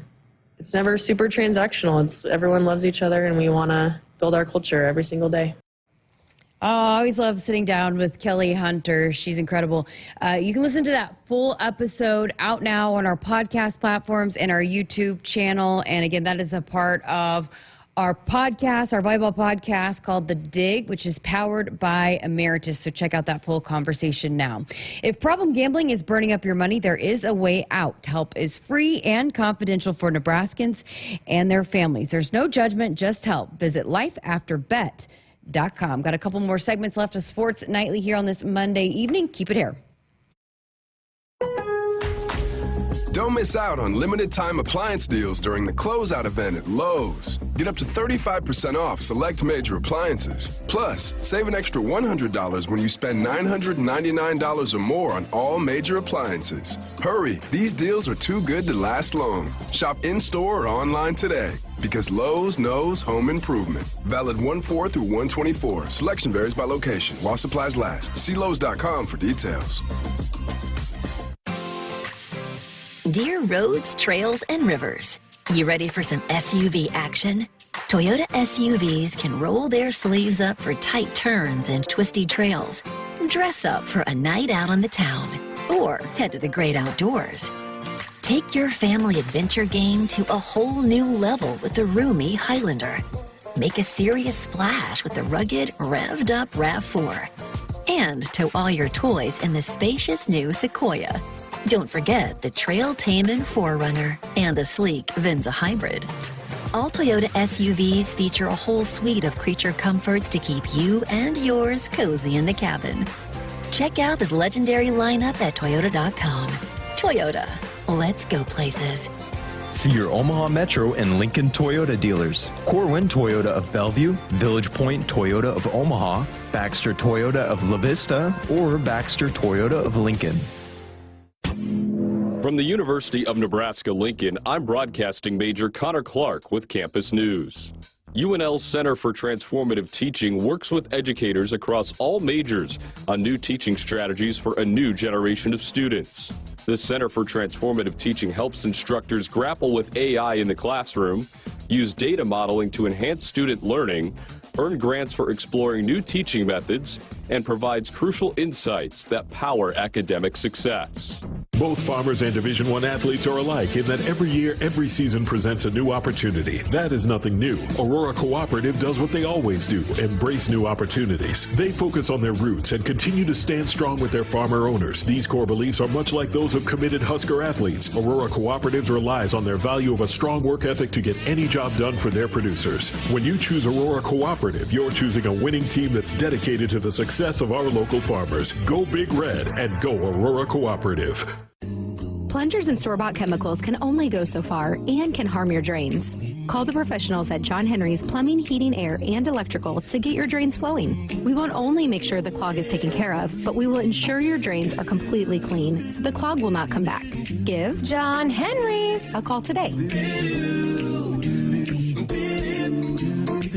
super transactional. It's everyone loves each other, and we want to build our culture every single day. Oh, I always love sitting down with Kelly Hunter. She's incredible. You can listen to that full episode out now on our podcast platforms and our YouTube channel. And again, that is a part of our podcast, our volleyball podcast called The Dig, which is powered by Emeritus. So check out that full conversation now. If problem gambling is burning up your money, there is a way out. Help is free and confidential for Nebraskans and their families. There's no judgment, just help. Visit lifeafterbet.com. Got a couple more segments left of Sports Nightly here on this Monday evening. Keep it here. Don't miss out on limited time appliance deals during the closeout event at Lowe's. Get up to 35% off select major appliances. Plus, save an extra $100 when you spend $999 or more on all major appliances. Hurry, these deals are too good to last long. Shop in-store or online today, because Lowe's knows home improvement. Valid 1/4 through 1/24. Selection varies by location while supplies last. See Lowe's.com for details. Dear roads, trails, and rivers, you ready for some SUV action? Toyota SUVs can roll their sleeves up for tight turns and twisty trails. Dress up for a night out on the town, or head to the great outdoors. Take your family adventure game to a whole new level with the roomy Highlander. Make a serious splash with the rugged, revved up RAV4. And tow all your toys in the spacious new Sequoia. Don't forget the trail-taming 4Runner and the sleek Venza Hybrid. All Toyota SUVs feature a whole suite of creature comforts to keep you and yours cozy in the cabin. Check out this legendary lineup at Toyota.com. Toyota, let's go places. See your Omaha Metro and Lincoln Toyota dealers. Corwin Toyota of Bellevue, Village Point Toyota of Omaha, Baxter Toyota of La Vista, or Baxter Toyota of Lincoln. From the University of Nebraska-Lincoln, I'm broadcasting Major Connor Clark with Campus News. UNL's Center for Transformative Teaching works with educators across all majors on new teaching strategies for a new generation of students. The Center for Transformative Teaching helps instructors grapple with AI in the classroom, use data modeling to enhance student learning, earn grants for exploring new teaching methods, and provides crucial insights that power academic success. Both Farmers and Division I athletes are alike in that every year, every season presents a new opportunity. That is nothing new. Aurora Cooperative does what they always do, embrace new opportunities. They focus on their roots and continue to stand strong with their farmer owners. These core beliefs are much like those of committed Husker athletes. Aurora Cooperatives relies on their value of a strong work ethic to get any job done for their producers. When you choose Aurora Cooperative, you're choosing a winning team that's dedicated to the success of our local farmers. Go Big Red and go Aurora Cooperative. Plungers and store-bought chemicals can only go so far and can harm your drains. Call the professionals at John Henry's Plumbing, Heating, Air, and Electrical to get your drains flowing. We won't only make sure the clog is taken care of, but we will ensure your drains are completely clean so the clog will not come back. Give John Henry's a call today.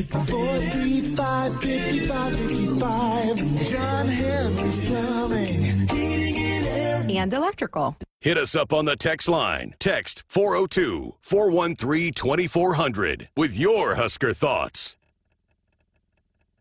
435-5555. John Henry's Plumbing, Heating, and Air, and Electrical. Hit us up on the text line. Text 402-413-2400 with your Husker thoughts.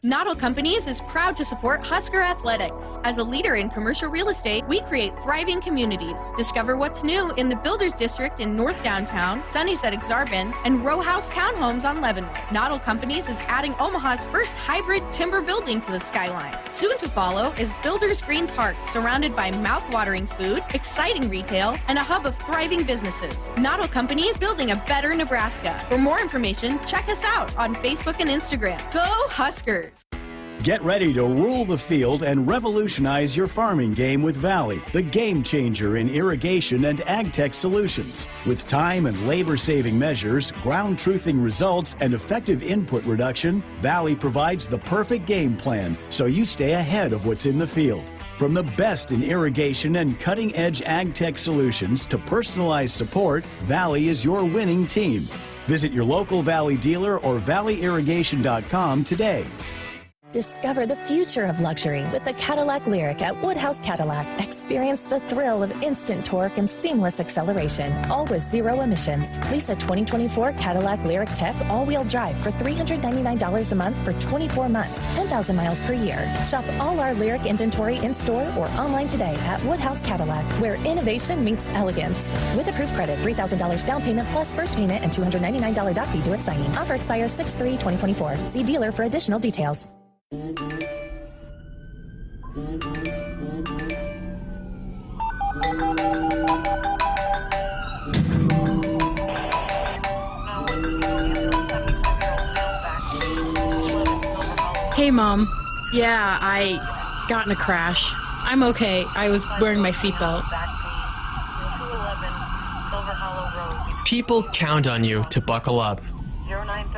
Noddle Companies is proud to support Husker Athletics. As a leader in commercial real estate, we create thriving communities. Discover what's new in the Builders District in North Downtown, Sunnyside Exarban, and row house townhomes on Leavenworth. Noddle Companies is adding Omaha's first hybrid timber building to the skyline. Soon to follow is Builders Green Park, surrounded by mouth-watering food, exciting retail, and a hub of thriving businesses. Noddle Companies, building a better Nebraska. For more information, check us out on Facebook and Instagram. Go Huskers! Get ready to rule the field and revolutionize your farming game with Valley, the game changer in irrigation and ag tech solutions. With time and labor-saving measures, ground-truthing results, and effective input reduction, Valley provides the perfect game plan so you stay ahead of what's in the field. From the best in irrigation and cutting-edge ag tech solutions to personalized support, Valley is your winning team. Visit your local Valley dealer or valleyirrigation.com today. Discover the future of luxury with the Cadillac Lyriq at Woodhouse Cadillac. Experience the thrill of instant torque and seamless acceleration, all with zero emissions. Lease a 2024 Cadillac Lyriq Tech all-wheel drive for $399 a month for 24 months, 10,000 miles per year. Shop all our Lyriq inventory in-store or online today at Woodhouse Cadillac, where innovation meets elegance. With approved credit, $3,000 down payment plus first payment and $299 doc fee due at signing. Offer expires 6/3/2024. See dealer for additional details. Hey, Mom. Yeah, I got in a crash. I'm okay. I was wearing my seatbelt. People count on you to buckle up.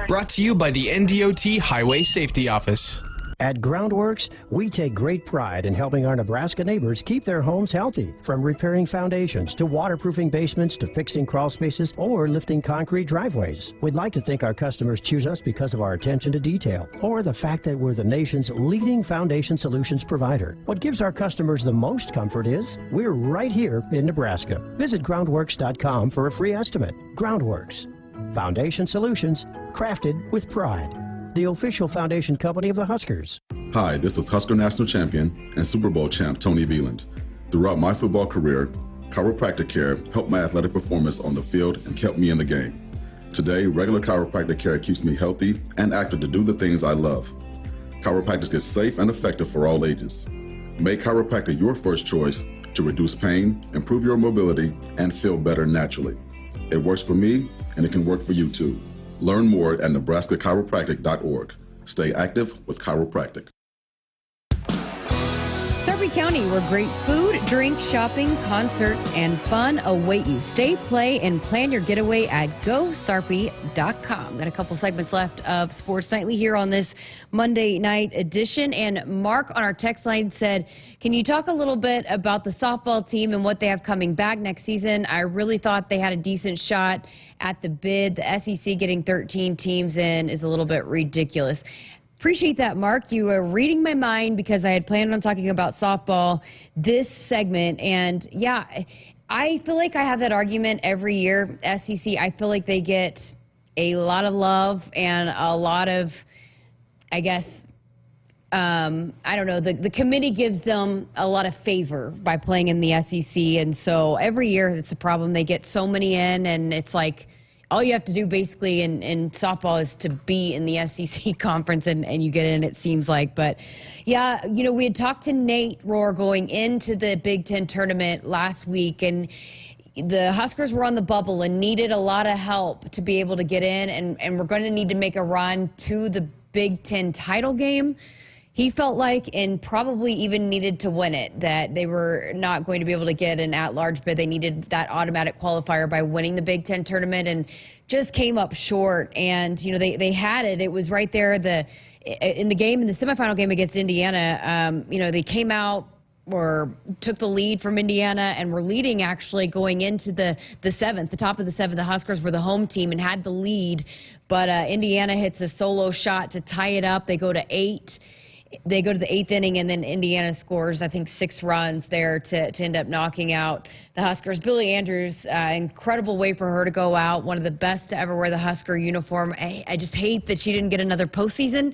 Brought to you by the NDOT Highway Safety Office. At Groundworks, we take great pride in helping our Nebraska neighbors keep their homes healthy. From repairing foundations to waterproofing basements to fixing crawl spaces or lifting concrete driveways. We'd like to think our customers choose us because of our attention to detail or the fact that we're the nation's leading foundation solutions provider. What gives our customers the most comfort is we're right here in Nebraska. Visit groundworks.com for a free estimate. Groundworks. Foundation solutions crafted with pride. The official foundation company of the Huskers. Hi, this is Husker National Champion and Super Bowl champ Tony Veland. Throughout my football career, chiropractic care helped my athletic performance on the field and kept me in the game. Today, regular chiropractic care keeps me healthy and active to do the things I love. Chiropractic is safe and effective for all ages. Make chiropractic your first choice to reduce pain, improve your mobility, and feel better naturally. It works for me, and it can work for you too. Learn more at nebraska-chiropractic.org. Stay active with chiropractic. Sarpy County, where great food, drink, shopping, concerts, and fun await you. Stay, play, and plan your getaway at GoSarpy.com. Got a couple segments left of Sports Nightly here on this Monday night edition. And Mark on our text line said, can you talk a little bit about the softball team and what they have coming back next season? I really thought they had a decent shot at the bid. The SEC getting 13 teams in is a little bit ridiculous. Appreciate that, Mark. You were reading my mind because I had planned on talking about softball this segment. And yeah, I feel like I have that argument every year. SEC, I feel like they get a lot of love and a lot of, I guess, I don't know, the committee gives them a lot of favor by playing in the SEC. And so every year it's a problem. They get so many in, and it's like, all you have to do basically in softball is to be in the SEC conference and you get in, it seems like. But yeah, you know, we had talked to Nate Rohr going into the Big Ten tournament last week, and the Huskers were on the bubble and needed a lot of help to be able to get in, and we're going to need to make a run to the Big Ten title game. He felt like, and probably even needed to win it, that they were not going to be able to get an at-large bid. They needed that automatic qualifier by winning the Big Ten tournament, and just came up short. And, you know, they had it. It was right there in the game, in the semifinal game against Indiana. You know, they came out or took the lead from Indiana and were leading actually going into the seventh, the top of the seventh. The Huskers were the home team and had the lead. But Indiana hits a solo shot to tie it up. They go to 8. They go to the 8th inning, and then Indiana scores, I think, 6 runs there to end up knocking out the Huskers. Billy Andrews, incredible way for her to go out, one of the best to ever wear the Husker uniform. I just hate that she didn't get another postseason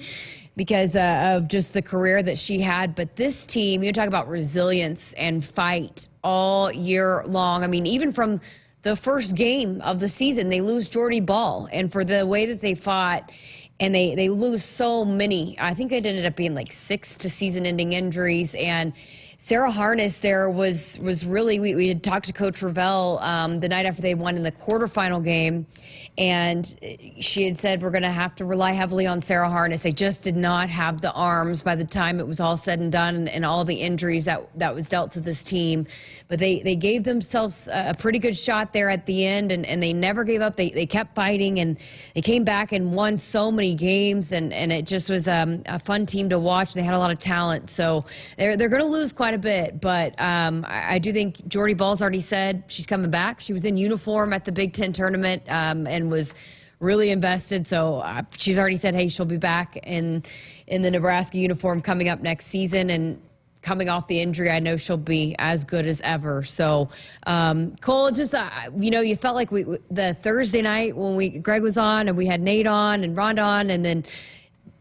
because of just the career that she had. But this team, you talk about resilience and fight all year long. I mean, even from the first game of the season, they lose Jordy Ball. And for the way that they fought, and they lose so many. I think it ended up being like 6 to season-ending injuries. And Sarah Harness there was really, we had talked to Coach Ravel the night after they won in the quarterfinal game, and she had said, we're going to have to rely heavily on Sarah Harness. They just did not have the arms by the time it was all said and done, and all the injuries that was dealt to this team. But they gave themselves a pretty good shot there at the end, and they never gave up. They kept fighting, and they came back and won so many games, and it just was a fun team to watch. They had a lot of talent, so they're going to lose quite a bit. But I do think Jordy Ball's already said she's coming back. She was in uniform at the Big Ten tournament and was really invested. So she's already said, hey, she'll be back in the Nebraska uniform coming up next season. And coming off the injury, I know she'll be as good as ever. So, Cole, just, you felt like the Thursday night when Greg was on and we had Nate on and Rhonda on, and then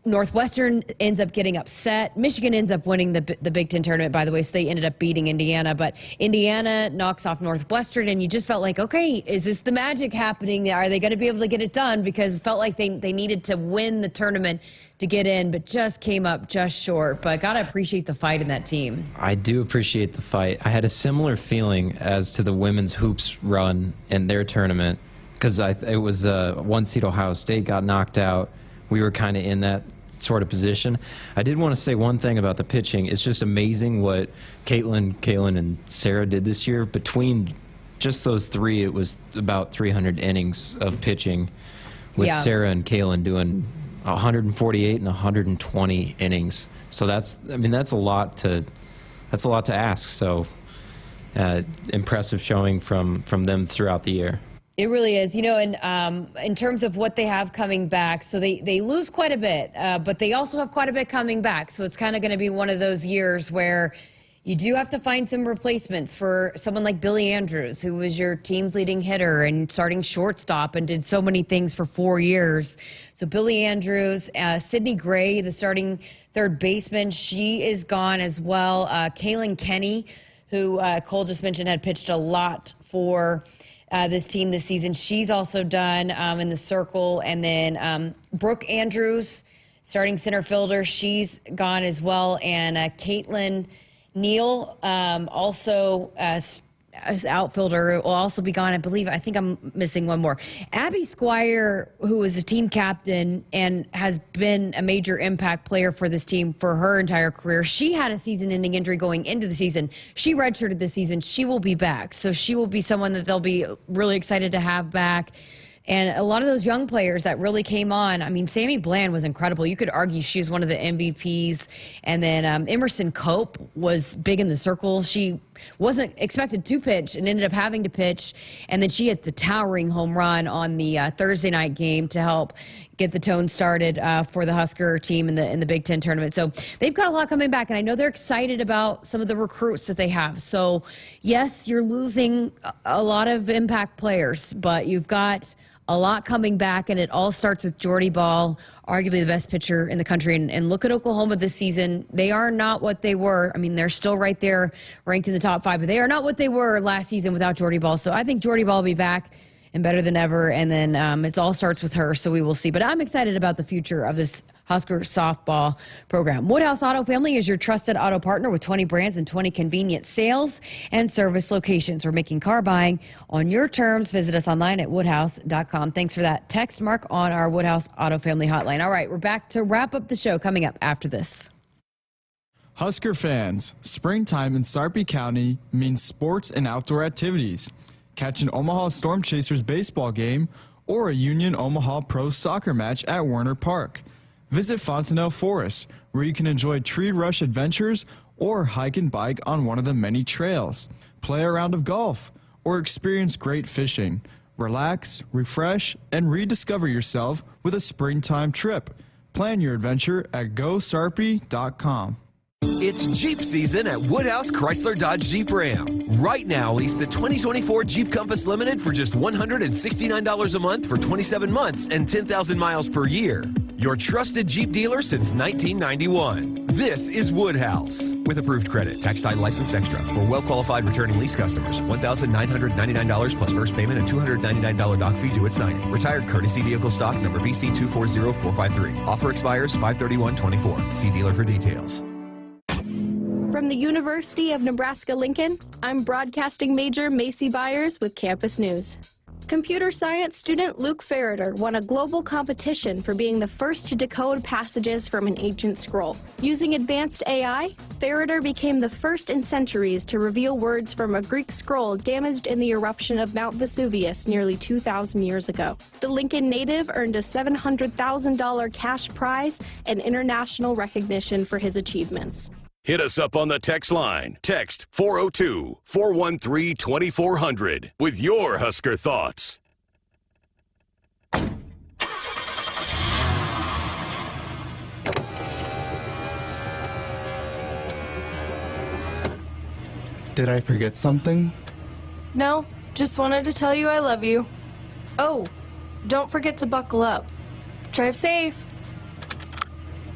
Northwestern ends up getting upset. Michigan ends up winning the Big Ten tournament, by the way, so they ended up beating Indiana. But Indiana knocks off Northwestern, and you just felt like, okay, is this the magic happening? Are they going to be able to get it done? Because it felt like they needed to win the tournament to get in, but just came up just short. But got to appreciate the fight in that team. I do appreciate the fight. I had a similar feeling as to the women's hoops run in their tournament, because it was one seed Ohio State got knocked out. We were kind of in that sort of position. I did want to say one thing about the pitching. It's just amazing what Kaylin, and Sarah did this year. Between just those three, it was about 300 innings of pitching, with Sarah and Kaylin doing 148 and 120 innings. So that's a lot to ask. So impressive showing from them throughout the year. It really is. And in terms of what they have coming back, so they lose quite a bit, but they also have quite a bit coming back. So it's kind of going to be one of those years where you do have to find some replacements for someone like Billy Andrews, who was your team's leading hitter and starting shortstop and did so many things for 4 years. So Billy Andrews, Sydney Gray, the starting third baseman, she is gone as well. Kaylin Kenny, who Cole just mentioned had pitched a lot for this team this season. She's also done in the circle. And then Brooke Andrews, starting center fielder, she's gone as well. And Caitlin Neal, also as outfielder, will also be gone. I think I'm missing one more. Abby Squire, who was a team captain and has been a major impact player for this team for her entire career. She had a season-ending injury going into the season. She redshirted this season. She will be back. So she will be someone that they'll be really excited to have back. And a lot of those young players that really came on, Sammy Bland was incredible. You could argue she was one of the MVPs. And then Emerson Cope was big in the circle. She wasn't expected to pitch and ended up having to pitch. And then she hit the towering home run on the Thursday night game to help get the tone started for the Husker team in the Big Ten tournament. So they've got a lot coming back, and I know they're excited about some of the recruits that they have. So yes, you're losing a lot of impact players, but you've got a lot coming back, and it all starts with Jordy Ball, arguably the best pitcher in the country. And look at Oklahoma this season. They are not what they were. They're still right there, ranked in the top 5, but they are not what they were last season without Jordy Ball. So I think Jordy Ball will be back and better than ever. And then it all starts with her, so we will see. But I'm excited about the future of this Husker softball program. Woodhouse Auto Family is your trusted auto partner with 20 brands and 20 convenient sales and service locations. We're making car buying on your terms. Visit us online at woodhouse.com. Thanks for that text, Mark, on our Woodhouse Auto Family hotline. All right, we're back to wrap up the show coming up after this. Husker fans, springtime in Sarpy County means sports and outdoor activities. Catch an Omaha Storm Chasers baseball game or a Union Omaha Pro soccer match at Werner Park. Visit Fontenelle Forest, where you can enjoy tree rush adventures or hike and bike on one of the many trails. Play a round of golf or experience great fishing. Relax, refresh, and rediscover yourself with a springtime trip. Plan your adventure at GoSarpy.com. It's Jeep season at Woodhouse Chrysler Dodge Jeep Ram. Right now, lease the 2024 Jeep Compass Limited for just $169 a month for 27 months and 10,000 miles per year. Your trusted Jeep dealer since 1991. This is Woodhouse. With approved credit, tax title license extra. For well-qualified returning lease customers, $1,999 plus first payment and $299 doc fee due at signing. Retired courtesy vehicle stock number BC240453. Offer expires 5/31/24. See dealer for details. From the University of Nebraska-Lincoln, I'm broadcasting major Macy Byers with Campus News. Computer science student Luke Ferreter won a global competition for being the first to decode passages from an ancient scroll. Using advanced AI, Ferreter became the first in centuries to reveal words from a Greek scroll damaged in the eruption of Mount Vesuvius nearly 2,000 years ago. The Lincoln native earned a $700,000 cash prize and international recognition for his achievements. Hit us up on the text line. Text 402-413-2400 with your Husker thoughts. Did I forget something? No, just wanted to tell you I love you. Oh, don't forget to buckle up. Drive safe.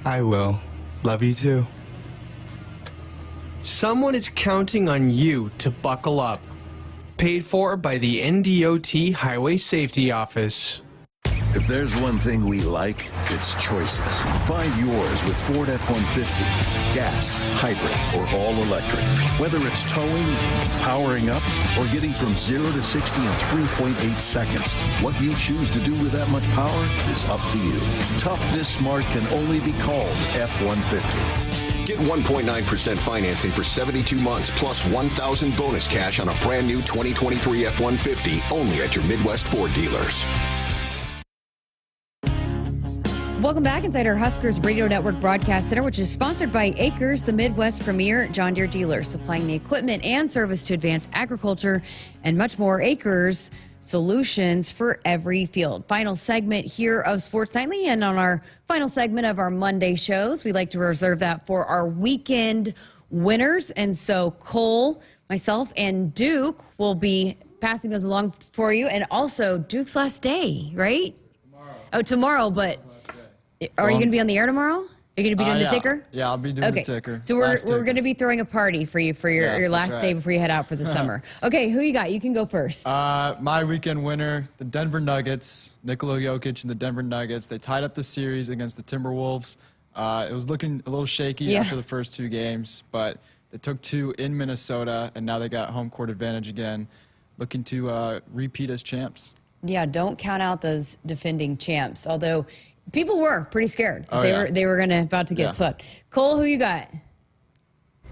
I will. Love you too. Someone is counting on you to buckle up. Paid for by the NDOT Highway Safety Office. If there's one thing we like, it's choices. Find yours with Ford F-150. Gas, hybrid, or all electric. Whether it's towing, powering up, or getting from 0 to 60 in 3.8 seconds, what you choose to do with that much power is up to you. Tough this smart can only be called F-150. Get 1.9% financing for 72 months plus $1,000 bonus cash on a brand new 2023 F-150 only at your Midwest Ford dealers. Welcome back inside our Huskers Radio Network Broadcast Center, which is sponsored by Acres, the Midwest premier John Deere dealer, supplying the equipment and service to advance agriculture and much more. Acres, solutions for every field. Final segment here of Sports Nightly, and on our final segment of our Monday shows, we like to reserve that for our weekend winners. And so Cole, myself, and Duke will be passing those along for you. And also Duke's last day, right? Tomorrow, but are you going to be on the air tomorrow? Are you going to be doing the ticker? Yeah, I'll be doing the ticker. So we're going to be throwing a party for you for your last day before you head out for the summer. Okay, who you got? You can go first. My weekend winner, the Denver Nuggets. Nikola Jokic and the Denver Nuggets. They tied up the series against the Timberwolves. It was looking a little shaky after the first two games, but they took two in Minnesota, and now they got home court advantage again, looking to repeat as champs. Yeah, don't count out those defending champs, although people were pretty scared. Oh, they were about to get swept. Cole, who you got?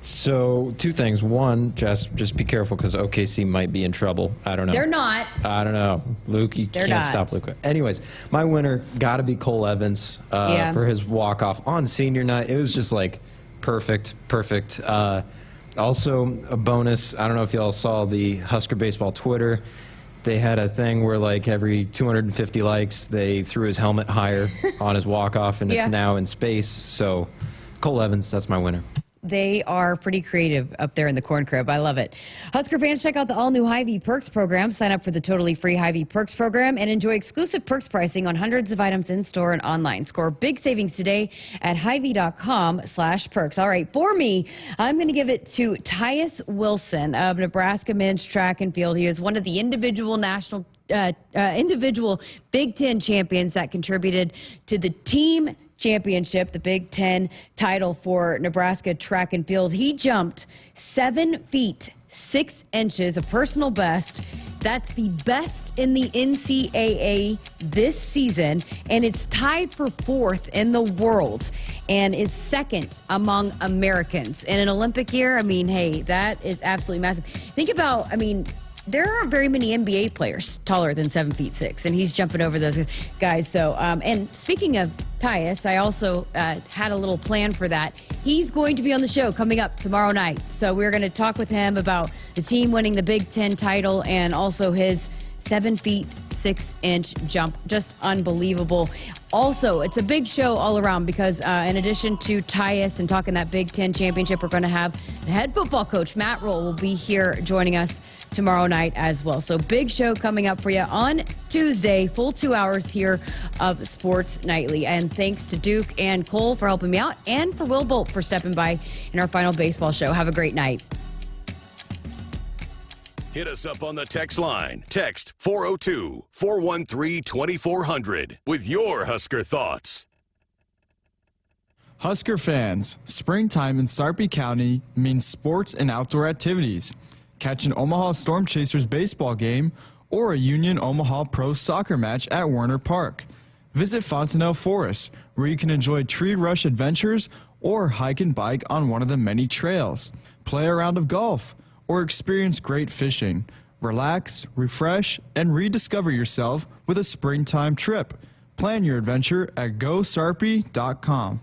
So, two things. One, just be careful because OKC might be in trouble. I don't know. They're not. I don't know. Luke, you can't stop Luke. Anyways, my winner got to be Cole Evans for his walk-off on senior night. It was just like perfect. Also, a bonus, I don't know if y'all saw the Husker Baseball Twitter. They had a thing where, like, every 250 likes, they threw his helmet higher on his walk-off, and it's now in space. So, Cole Evans, that's my winner. They are pretty creative up there in the corn crib. I love it. Husker fans, check out the all-new Hy-Vee Perks program. Sign up for the totally free Hy-Vee Perks program and enjoy exclusive perks pricing on hundreds of items in-store and online. Score big savings today at Hy-Vee.com/perks. All right, for me, I'm going to give it to Tyus Wilson of Nebraska men's track and field. He is one of the individual Big Ten champions that contributed to the team championship, the Big Ten title for Nebraska track and field. He jumped 7 feet 6 inches, a personal best. That's the best in the NCAA this season, and it's tied for 4th in the world and is 2nd among Americans. In an Olympic year, I mean, hey, that is absolutely massive. Think about, there aren't very many NBA players taller than 7 feet 6, and he's jumping over those guys. So, and speaking of Tyus, I also had a little plan for that. He's going to be on the show coming up tomorrow night. So we're going to talk with him about the team winning the Big Ten title and also his 7 feet 6 inch jump. Just unbelievable. Also, it's a big show all around because in addition to Tyus and talking that Big Ten championship, we're going to have the head football coach, Matt Roll, will be here joining us tomorrow night as well. So big show coming up for you on Tuesday, full 2 hours here of Sports Nightly. And thanks to Duke and Cole for helping me out and for Will Bolt for stepping by in our final baseball show. Have a great night. Hit us up on the text line. Text 402-413-2400 with your Husker thoughts. Husker fans, springtime in Sarpy County means sports and outdoor activities. Catch an Omaha Storm Chasers baseball game or a Union Omaha Pro soccer match at Werner Park. Visit Fontenelle Forest, where you can enjoy tree rush adventures or hike and bike on one of the many trails. Play a round of golf or experience great fishing. Relax, refresh, and rediscover yourself with a springtime trip. Plan your adventure at GoSarpy.com.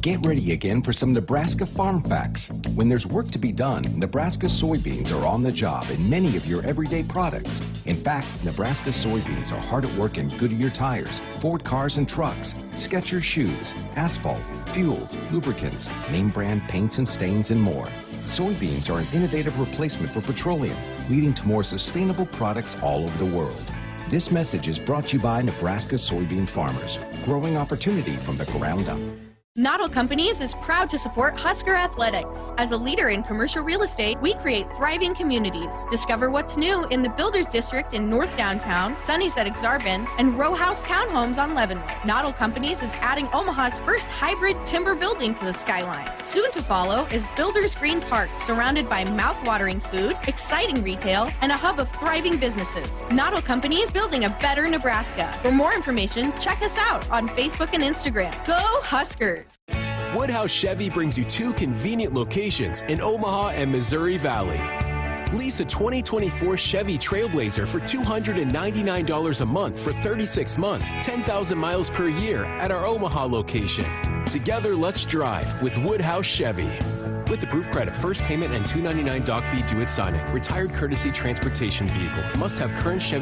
Get ready again for some Nebraska farm facts. When there's work to be done, Nebraska soybeans are on the job in many of your everyday products. In fact, Nebraska soybeans are hard at work in Goodyear tires, Ford cars and trucks, Skechers shoes, asphalt, fuels, lubricants, name brand paints and stains, and more. Soybeans are an innovative replacement for petroleum, leading to more sustainable products all over the world. This message is brought to you by Nebraska soybean farmers, growing opportunity from the ground up. Noddle Companies is proud to support Husker Athletics. As a leader in commercial real estate, we create thriving communities. Discover what's new in the Builders District in North Downtown, Sunnyside Exarban, and row house townhomes on Leavenworth. Noddle Companies is adding Omaha's first hybrid timber building to the skyline. Soon to follow is Builders Green Park, surrounded by mouth-watering food, exciting retail, and a hub of thriving businesses. Noddle Companies, building a better Nebraska. For more information, check us out on Facebook and Instagram. Go Huskers! Woodhouse Chevy brings you two convenient locations in Omaha and Missouri Valley. Lease a 2024 Chevy Trailblazer for $299 a month for 36 months, 10,000 miles per year at our Omaha location. Together, let's drive with Woodhouse Chevy. With approved credit, first payment and $299 doc fee due at signing. Retired courtesy transportation vehicle. Must have current Chevy